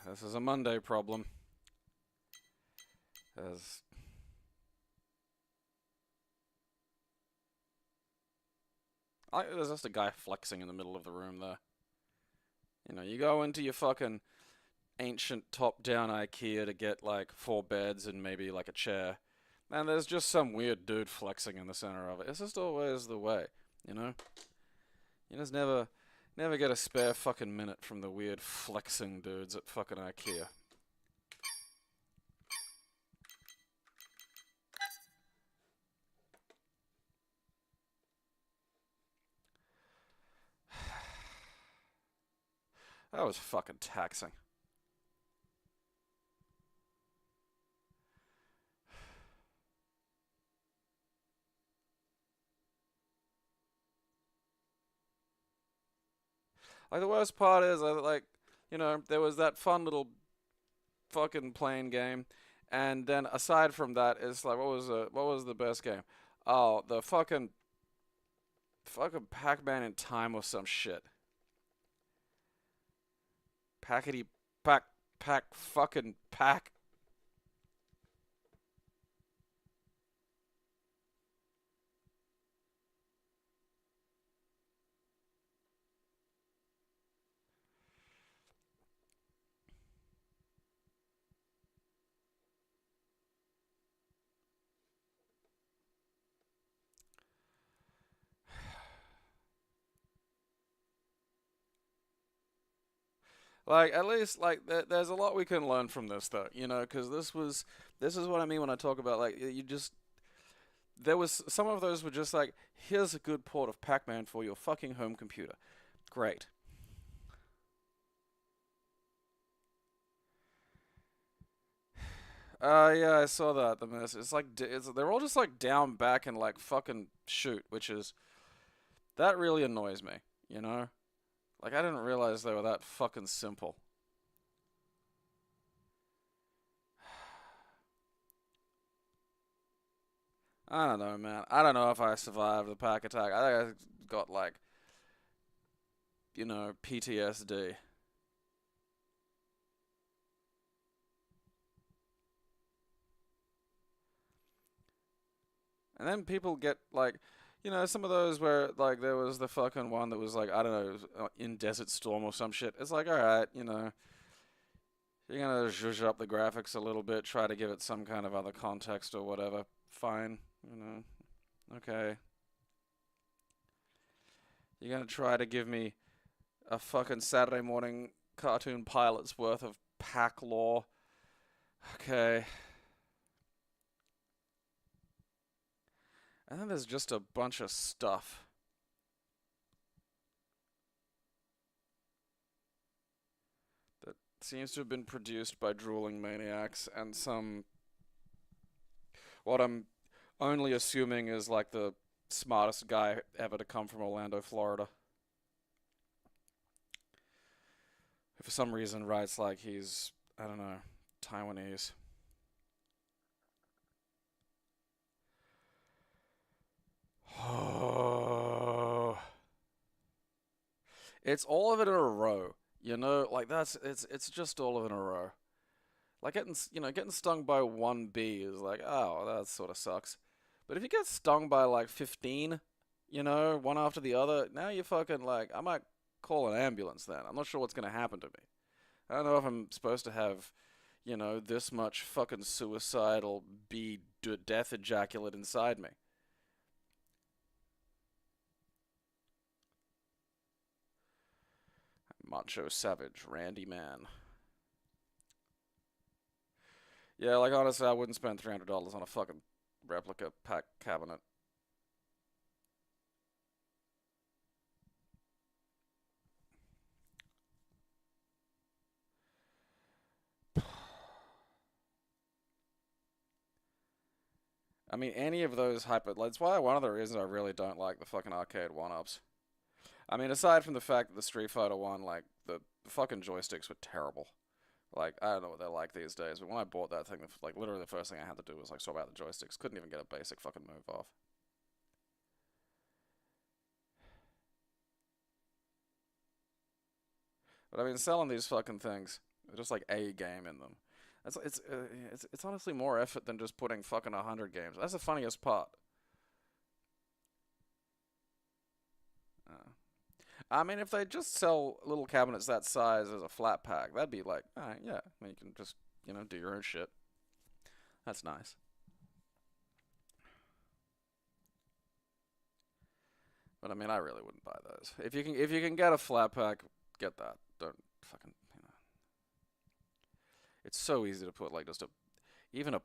This is a Monday problem. There's just a guy flexing in the middle of the room there. You know, you go into your fucking ancient top-down IKEA to get like 4 beds and maybe like a chair, and there's just some weird dude flexing in the center of it. It's just always the way, you know? You just never get a spare fucking minute from the weird flexing dudes at fucking IKEA. That was fucking taxing. Like, the worst part is, like, you know, there was that fun little fucking plane game, and then aside from that, it's like, what was the best game? Oh, the fucking Pac-Man in Time or some shit. Packety pack fucking pack. Like, at least, like, there's a lot we can learn from this, though, you know, because this is what I mean when I talk about, like, there was, some of those were just like, here's a good port of Pac-Man for your fucking home computer. Great. Yeah, I saw that, the mess. It's like, they're all just, like, down, back, and, like, fucking shoot, which is, that really annoys me, you know? Like, I didn't realize they were that fucking simple. I don't know, man. I don't know if I survived the pack attack. I think I got, like, you know, PTSD. And then people get, like, you know, some of those where, like, there was the fucking one that was, like, I don't know, in Desert Storm or some shit. It's like, alright, you know, you're gonna zhuzh up the graphics a little bit, try to give it some kind of other context or whatever. Fine, you know, okay. You're gonna try to give me a fucking Saturday morning cartoon pilot's worth of pack lore. Okay. And then there's just a bunch of stuff. That seems to have been produced by drooling maniacs and some, what I'm only assuming is like the smartest guy ever to come from Orlando, Florida. Who for some reason writes like he's, I don't know, Taiwanese. Oh. It's all of it in a row. You know, like it's just all of it in a row. Like getting stung by one bee is like, oh, that sort of sucks. But if you get stung by like 15, one after the other, now you're fucking like, I might call an ambulance then. I'm not sure what's gonna happen to me. I don't know if I'm supposed to have, this much fucking suicidal bee death ejaculate inside me. Macho Savage, Randy Man. Yeah, like honestly, I wouldn't spend $300 on a fucking replica pack cabinet. I mean, any of those hyper. That's why one of the reasons I really don't like the fucking arcade one-ups. I mean, aside from the fact that the Street Fighter one, like the fucking joysticks were terrible. Like I don't know what they're like these days, but when I bought that thing, like literally the first thing I had to do was like swap out the joysticks. Couldn't even get a basic fucking move off. But I mean, selling these fucking things, they're just like a game in them. It's honestly more effort than just putting fucking 100 games. That's the funniest part. Uh, I mean, if they just sell little cabinets that size as a flat pack, that'd be like, alright, yeah, I mean, you can just do your own shit. That's nice. But I mean, I really wouldn't buy those. If you can get a flat pack, get that. Don't fucking. It's so easy to put like just even a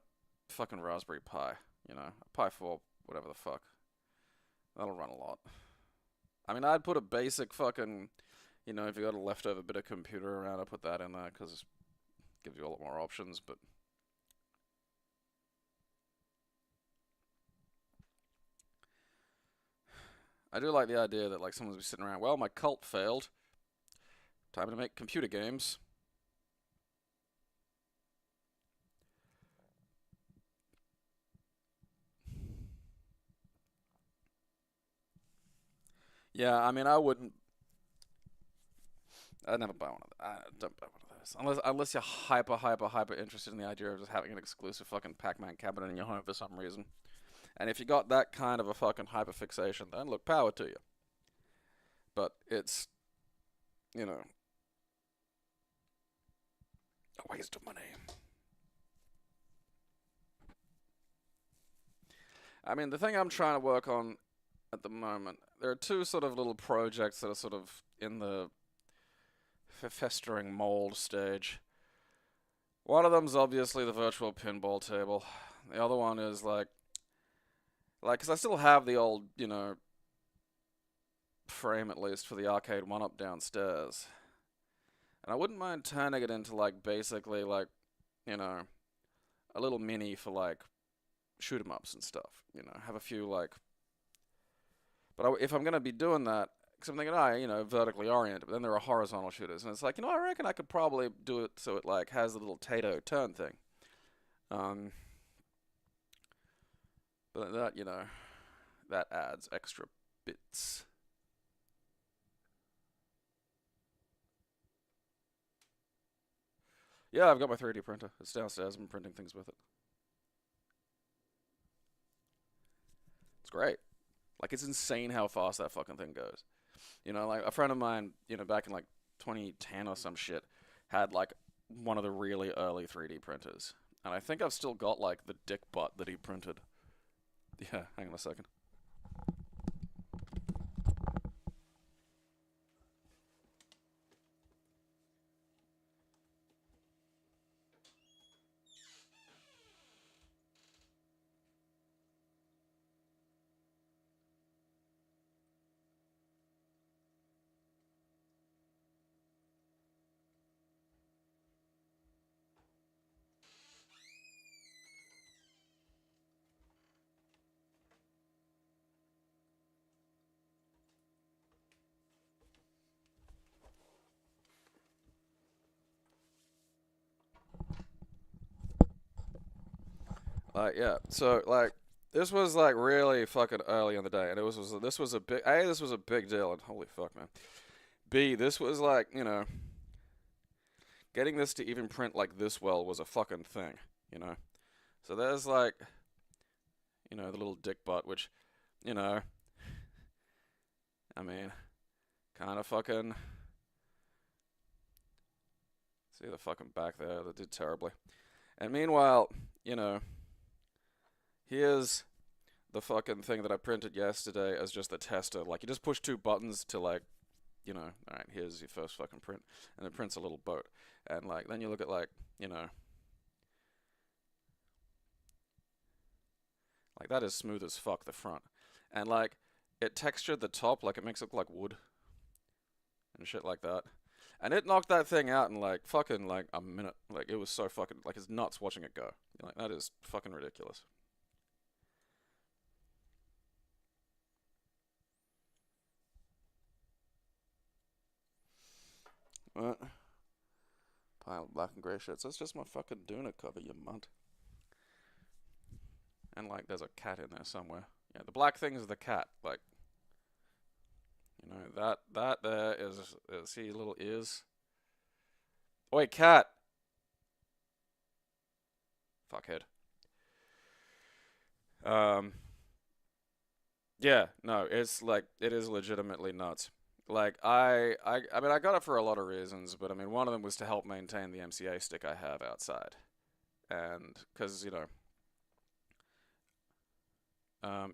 fucking Raspberry Pi, a Pi 4, whatever the fuck. That'll run a lot. I mean, I'd put a basic fucking, if you got a leftover bit of computer around, I'd put that in there because it gives you a lot more options. But I do like the idea that like someone's be sitting around. Well, my cult failed. Time to make computer games. Yeah, I mean, I wouldn't. I'd never buy one of those. I don't buy one of those unless you're hyper interested in the idea of just having an exclusive fucking Pac-Man cabinet in your home for some reason. And if you got that kind of a fucking hyper fixation, then look, power to you. But it's, you know, a waste of money. I mean, the thing I'm trying to work on at the moment, there are two sort of little projects that are sort of in the festering mold stage. One of them's obviously the virtual pinball table. The other one is because I still have the old, frame at least for the arcade one up downstairs. And I wouldn't mind turning it into basically you know, a little mini for shoot 'em ups and stuff. Have a few but if I'm gonna be doing that, because I'm thinking, vertically oriented, but then there are horizontal shooters, and it's I reckon I could probably do it so it has the little Tato turn thing. Um, but that adds extra bits. Yeah, I've got my 3D printer. It's downstairs. I'm printing things with it. It's great. It's insane how fast that fucking thing goes. A friend of mine, back in 2010 or some shit, had one of the really early 3D printers. And I think I've still got the dick butt that he printed. Yeah, hang on a second. Yeah, so this was like really fucking early in the day, and this was a big this was a big deal, and holy fuck, man. B, this was like, getting this to even print like this well was a fucking thing, you know. So there's like, the little dick butt, which, I mean, kind of fucking. See the fucking back there, that did terribly. And meanwhile, here's the fucking thing that I printed yesterday as just a tester. Like, you just push two buttons to, like, alright, here's your first fucking print. And it prints a little boat. And, like, then you look at, like, like, that is smooth as fuck, the front. And, like, it textured the top, like, it makes it look like wood. And shit like that. And it knocked that thing out in, like, fucking, like, a minute. Like, it was so fucking, like, it's nuts watching it go. Like, that is fucking ridiculous. What? Pile of black and grey shirts. That's just my fucking Duna cover, you munt. And, like, there's a cat in there somewhere. Yeah, the black thing is the cat. Like, that there is see little ears? Oi, cat! Fuckhead. Yeah, no, it's like, it is legitimately nuts. Like, I mean, I got it for a lot of reasons, but I mean, one of them was to help maintain the MCA stick I have outside. And, because,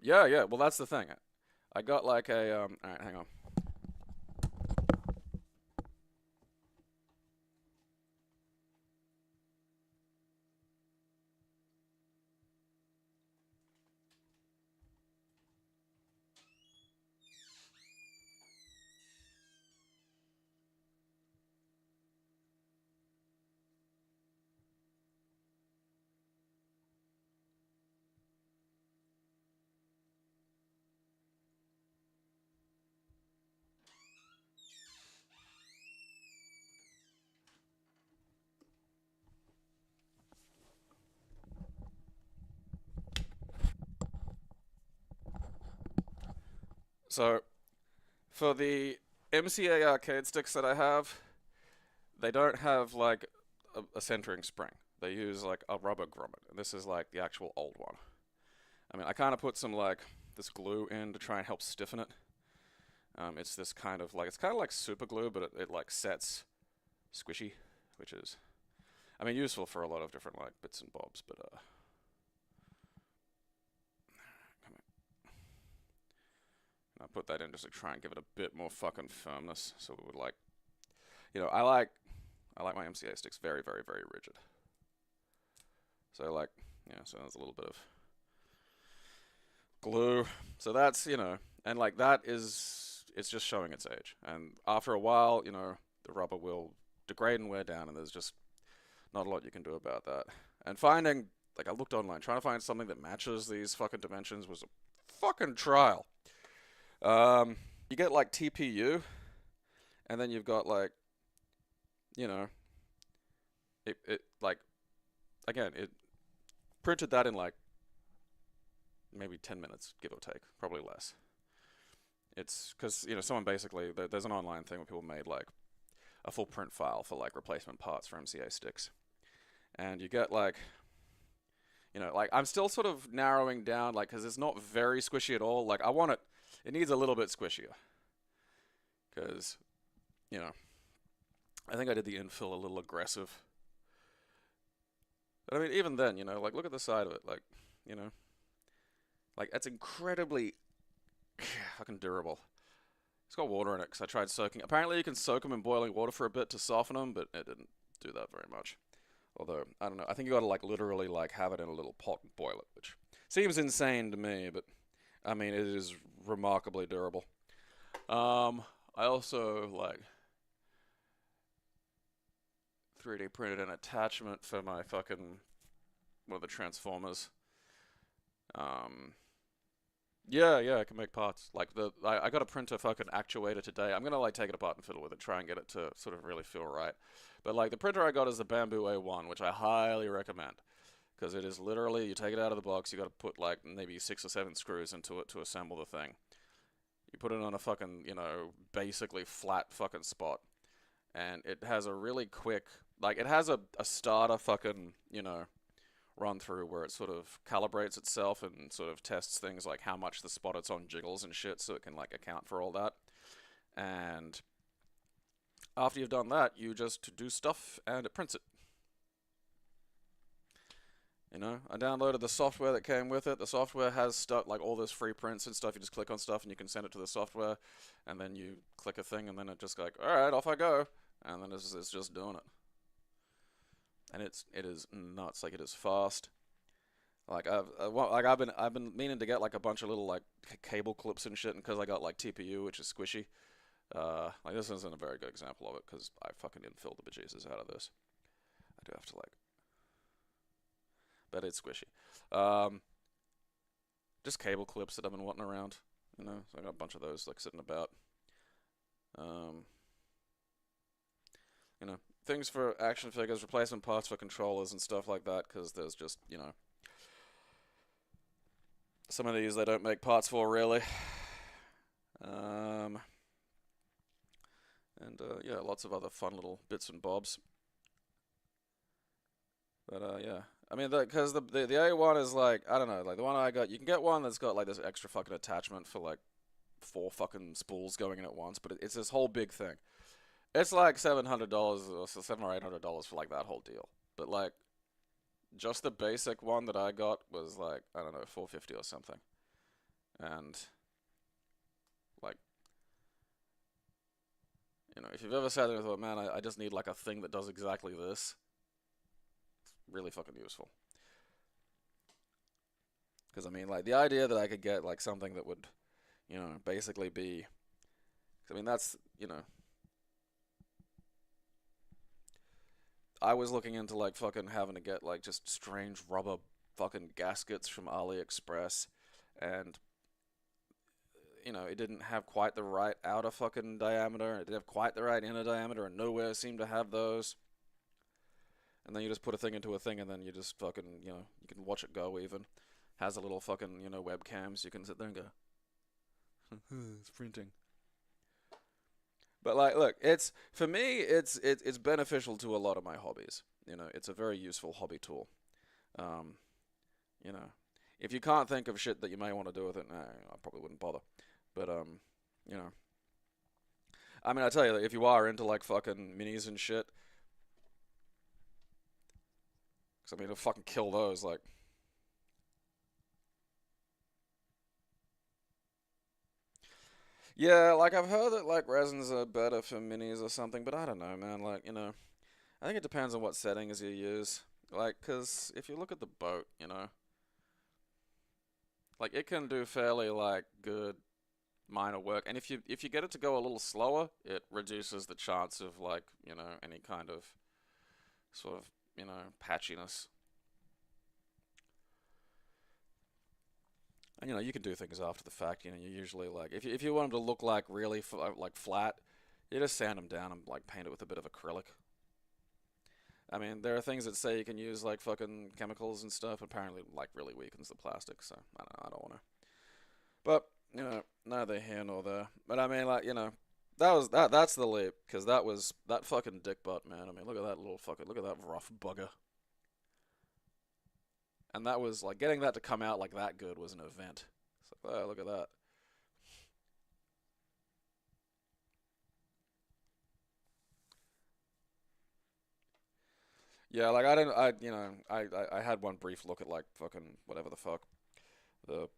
yeah, well, that's the thing. I got like a, alright, hang on. So, for the MCA arcade sticks that I have, they don't have like a centering spring. They use like a rubber grommet. And this is like the actual old one. I mean, I kind of put some like this glue in to try and help stiffen it. It's this kind of like, it's kind of like super glue, but it like sets squishy, which is, I mean, useful for a lot of different like bits and bobs, but I put that in just to try and give it a bit more fucking firmness, so it would like, I like my MCA sticks very, very, very rigid. So like, so there's a little bit of glue. So that's, and like that is, it's just showing its age. And after a while, the rubber will degrade and wear down, and there's just not a lot you can do about that. And finding, like, I looked online, trying to find something that matches these fucking dimensions was a fucking trial. You get like TPU, and then you've got like, it like, again, it printed that in like maybe 10 minutes, give or take, probably less. It's because, someone basically, there's an online thing where people made like a full print file for like replacement parts for MCA sticks. And you get like, like I'm still sort of narrowing down, like, because it's not very squishy at all. Like, I want it, it needs a little bit squishier. Because, I think I did the infill a little aggressive. But I mean, even then, like, look at the side of it. Like, like, it's incredibly fucking durable. It's got water in it because I tried soaking. Apparently, you can soak them in boiling water for a bit to soften them, but it didn't do that very much. Although, I don't know. I think you gotta, like, literally, like, have it in a little pot and boil it, which seems insane to me, but, I mean, it is remarkably durable. I also, like, 3D printed an attachment for my fucking, one of the Transformers. Yeah, I can make parts. Like, I got to print a fucking actuator today. I'm gonna, like, take it apart and fiddle with it, try and get it to sort of really feel right. But, like, the printer I got is the Bamboo A1, which I highly recommend. because it is literally, you take it out of the box, you got to put like maybe 6 or 7 screws into it to assemble the thing. You put it on a fucking, basically flat fucking spot, and it has a really quick, like, it has a starter fucking, run through where it sort of calibrates itself and sort of tests things like how much the spot it's on jiggles and shit, so it can like account for all that. And after you've done that, you just do stuff and it prints it. I downloaded the software that came with it. The software has stuff like all this free prints and stuff. You just click on stuff and you can send it to the software, and then you click a thing and then it just like, all right, off I go, and then it's just doing it. And it is nuts. Like, it is fast. Like I've been meaning to get like a bunch of little like cable clips and shit, and because I got like TPU, which is squishy. Like, this isn't a very good example of it because I fucking infilled the bejesus out of this. I do have to like, but it's squishy. Just cable clips that I've been wanting around, so I got a bunch of those like sitting about. Things for action figures, replacement parts for controllers and stuff like that, because there's just, some of these they don't make parts for, really. Yeah, lots of other fun little bits and bobs. But, yeah. I mean, because the A1 is like, I don't know, like the one I got, you can get one that's got like this extra fucking attachment for like 4 fucking spools going in at once, but it's this whole big thing. It's like $700 or $700 or $800 for like that whole deal. But like, just the basic one that I got was like, I don't know, $450 or something. And like, if you've ever sat there and thought, man, I just need like a thing that does exactly this, it's really fucking useful. Because I mean, like, the idea that I could get like something that would, basically be, 'cause I mean, that's, I was looking into like fucking having to get like just strange rubber fucking gaskets from AliExpress, and it didn't have quite the right outer fucking diameter, it didn't have quite the right inner diameter, and nowhere seemed to have those. And then you just put a thing into a thing, and then you just fucking, you can watch it go even. Has a little fucking, webcams, you can sit there and go, it's printing. But like, look, for me, it's beneficial to a lot of my hobbies. It's a very useful hobby tool. You know, if you can't think of shit that you may want to do with it, nah, I probably wouldn't bother. But you know, I mean, I tell you, if you are into like fucking minis and shit, 'cause I mean, it'll fucking kill those. Like, yeah, like I've heard that like resins are better for minis or something, but I don't know, man. Like, I think it depends on what settings you use. Like, 'cause if you look at the boat, like it can do fairly like good minor work, and if you get it to go a little slower, it reduces the chance of like, any kind of sort of, patchiness. And you can do things after the fact. You usually like if you want them to look like really like flat, you just sand them down and like paint it with a bit of acrylic. I mean, there are things that say you can use like fucking chemicals and stuff. Apparently, like really weakens the plastic. So I don't know. I don't want to. But neither here nor there. But I mean, like that's the leap, because that was that fucking dick butt, man. I mean, look at that little fucking look at that rough bugger. And that was like getting that to come out like that good was an event. It's like, oh, look at that. Yeah, like I didn't, I had one brief look at like fucking whatever the fuck, the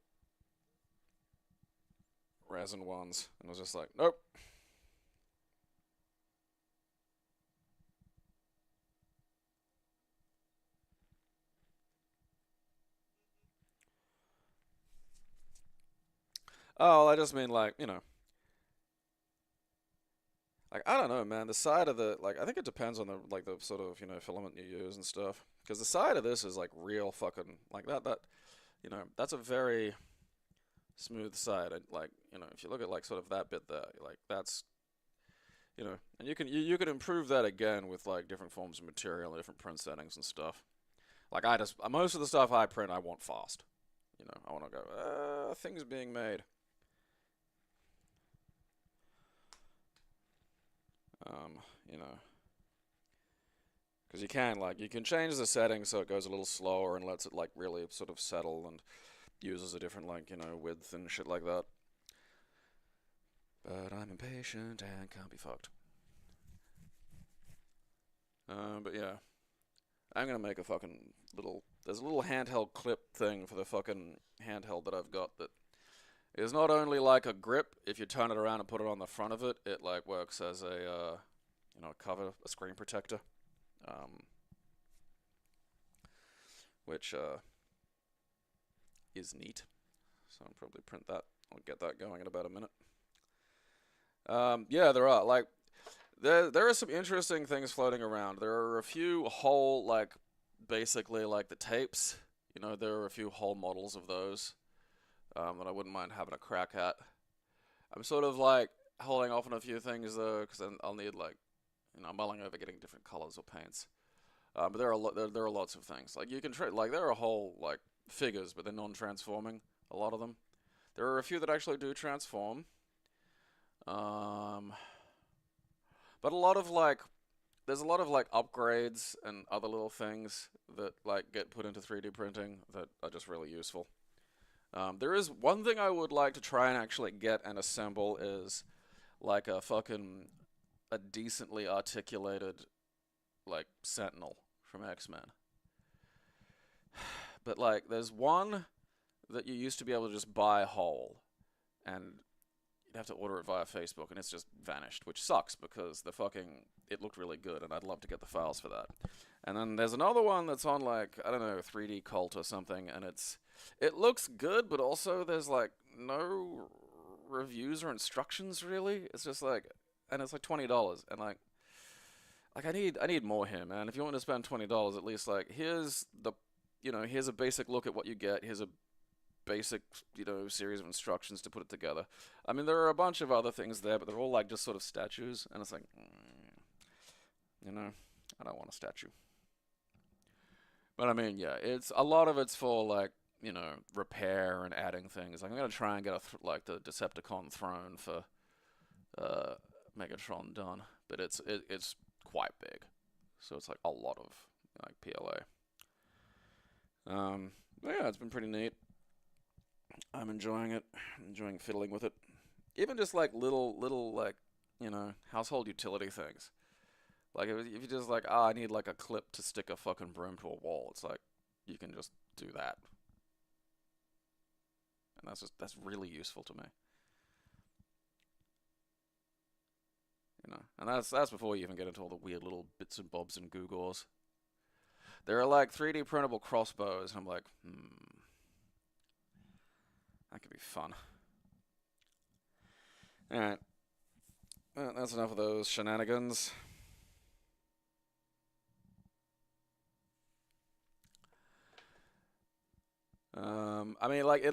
resin ones, and I was just like, nope. Oh, I just mean like, like I don't know, man. The side of the like, I think it depends on the like the sort of filament you use and stuff. Because the side of this is like real fucking like that that's a very smooth side. And like if you look at like sort of that bit there, like that's and you can improve that again with like different forms of material, different print settings and stuff. Like, most of the stuff I print, I want fast. You know, I want to go, things being made. You know, because you can change the settings so it goes a little slower and lets it, like, really sort of settle and uses a different, like, you know, width and shit like that. But I'm impatient and can't be fucked. But yeah. I'm gonna make a fucking there's a little handheld clip thing for the fucking handheld that I've got that is not only like a grip. If you turn it around and put it on the front of it, it like works as a, you know, a screen protector. Which, is neat. So I'll probably print that. I'll get that going in about a minute. Yeah, there are, like, there are some interesting things floating around. There are a few whole, like, basically like the tapes. You know, there are a few whole models of those that I wouldn't mind having a crack at. I'm sort of like holding off on a few things though, because then I'll need, like, you know, I'm mulling over getting different colors or paints. But there are lots of things. Like, you can like, there are whole like figures, but they're non-transforming. A lot of them. There are a few that actually do transform. But there's a lot of like upgrades and other little things that like get put into 3D printing that are just really useful. There is one thing I would like to try and actually get and assemble is like a decently articulated like Sentinel from X-Men. But like there's one that you used to be able to just buy whole, and you'd have to order it via Facebook, and it's just vanished, which sucks because it looked really good, and I'd love to get the files for that. And then there's another one that's on, like, I don't know, 3D Cult or something, and it looks good, but also there's like no reviews or instructions really. It's just like, and it's like $20, and like I need more here, man. If you want to spend $20, at least, like, here's a basic look at what you get. Here's a basic, you know, series of instructions to put it together. I mean, there are a bunch of other things there, but they're all like just sort of statues, and it's like, you know, I don't want a statue. But I mean, yeah, a lot of it's for, like, you know, repair and adding things. Like, I'm gonna try and get like the Decepticon throne for Megatron done, but it's quite big, so it's like a lot of like PLA. But yeah, it's been pretty neat. I'm enjoying it. Enjoying fiddling with it. Even just like little like, you know, household utility things. Like if you just like, I need like a clip to stick a fucking broom to a wall. It's like you can just do that, and that's really useful to me. You know, and that's before you even get into all the weird little bits and bobs and gewgaws. There are like 3D printable crossbows, and I'm like, that could be fun. Alright. Well, that's enough of those shenanigans. I mean, like,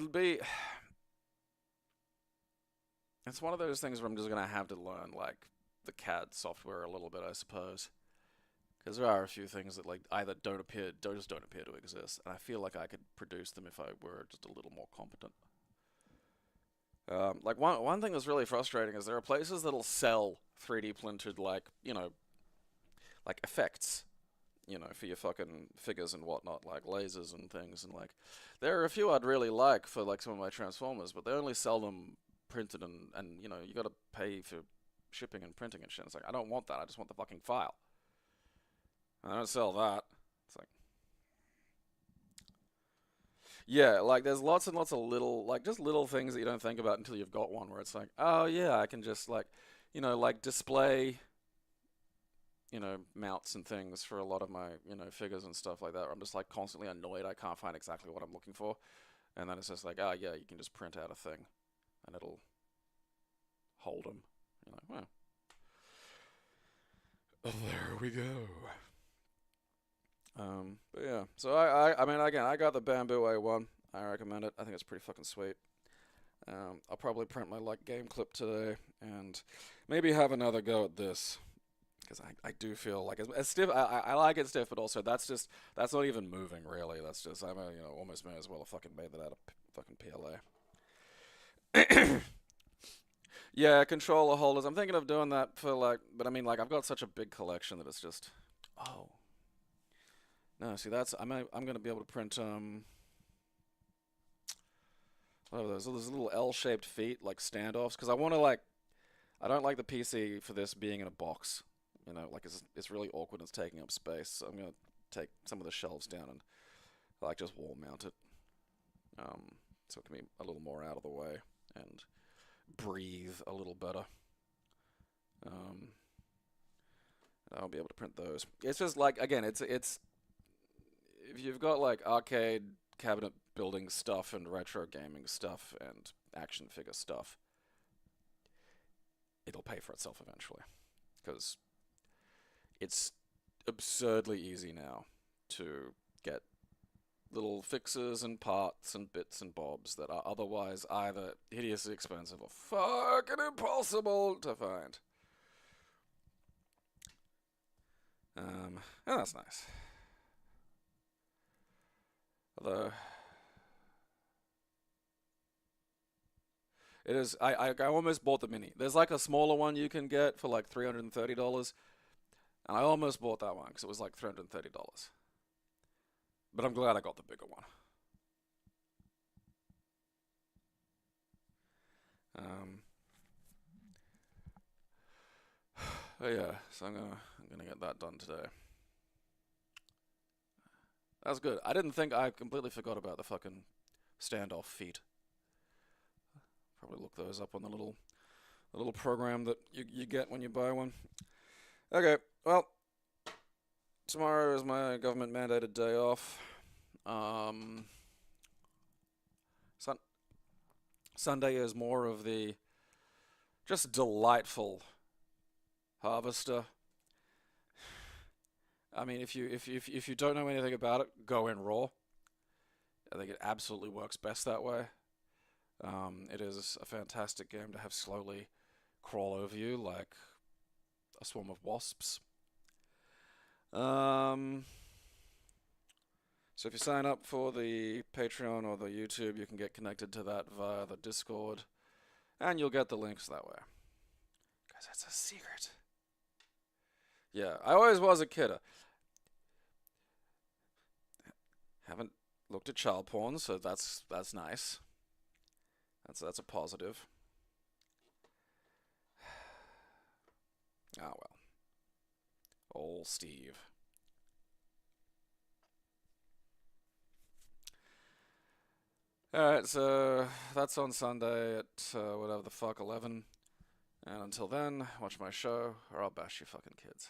it's one of those things where I'm just gonna have to learn, like, the CAD software a little bit, I suppose. Because there are a few things that, like, either don't appear to exist, and I feel like I could produce them if I were just a little more competent. Like, one thing that's really frustrating is there are places that'll sell 3D printed, like, you know, like effects, you know, for your fucking figures and whatnot, like lasers and things, and like, there are a few I'd really like for like some of my Transformers, but they only sell them printed, and you know, you gotta pay for shipping and printing and shit. It's like, I don't want that, I just want the fucking file. I don't sell that. It's like, yeah, like there's lots and lots of little, like just little things that you don't think about until you've got one, where it's like, oh yeah, I can just like, you know, like display, you know, mounts and things for a lot of my, you know, figures and stuff like that. Where I'm just like constantly annoyed I can't find exactly what I'm looking for, and then it's just like, oh yeah, you can just print out a thing, and it'll hold them. You're like, well, there we go. But yeah, so I mean, again, I got the Bamboo A1. I recommend it. I think it's pretty fucking sweet. I'll probably print my like game clip today, and maybe have another go at this, Because I do feel like as stiff. I like it stiff, but also that's not even moving really. That's just almost may as well have fucking made that out of fucking PLA. Yeah, controller holders. I'm thinking of doing that for like, but I mean like I've got such a big collection that it's just. Oh no, see that's I'm gonna be able to print what are those little L-shaped feet like standoffs because I want to like I don't like the PC for this being in a box. Like it's really awkward. It's taking up space. So I'm gonna take some of the shelves down and like just wall mount it, so it can be a little more out of the way and breathe a little better. Um, I'll be able to print those. It's just like again, it's if you've got like arcade cabinet building stuff and retro gaming stuff and action figure stuff, it'll pay for itself eventually because it's absurdly easy now to get little fixes and parts and bits and bobs that are otherwise either hideously expensive or fucking impossible to find. And that's nice. Although it is, I almost bought the mini. There's like a smaller one you can get for like $330, and I almost bought that one because it was like $330. But I'm glad I got the bigger one. Oh yeah, so I'm gonna get that done today. That's good. I didn't think I completely forgot about the fucking standoff feet. Probably look those up on the little program that you get when you buy one. Okay, well, tomorrow is my government mandated day off. Sunday is more of the just delightful harvester. I mean, if you don't know anything about it, go in raw. I think it absolutely works best that way. It is a fantastic game to have slowly crawl over you like a swarm of wasps. So if you sign up for the Patreon or the YouTube, you can get connected to that via the Discord, and you'll get the links that way. Because it's a secret. Yeah, I always was a kidder. Haven't looked at child porn, so that's nice. That's a positive. Ah well. Old Steve. Alright, so that's on Sunday at whatever the fuck, 11. And until then, watch my show, or I'll bash you fucking kids.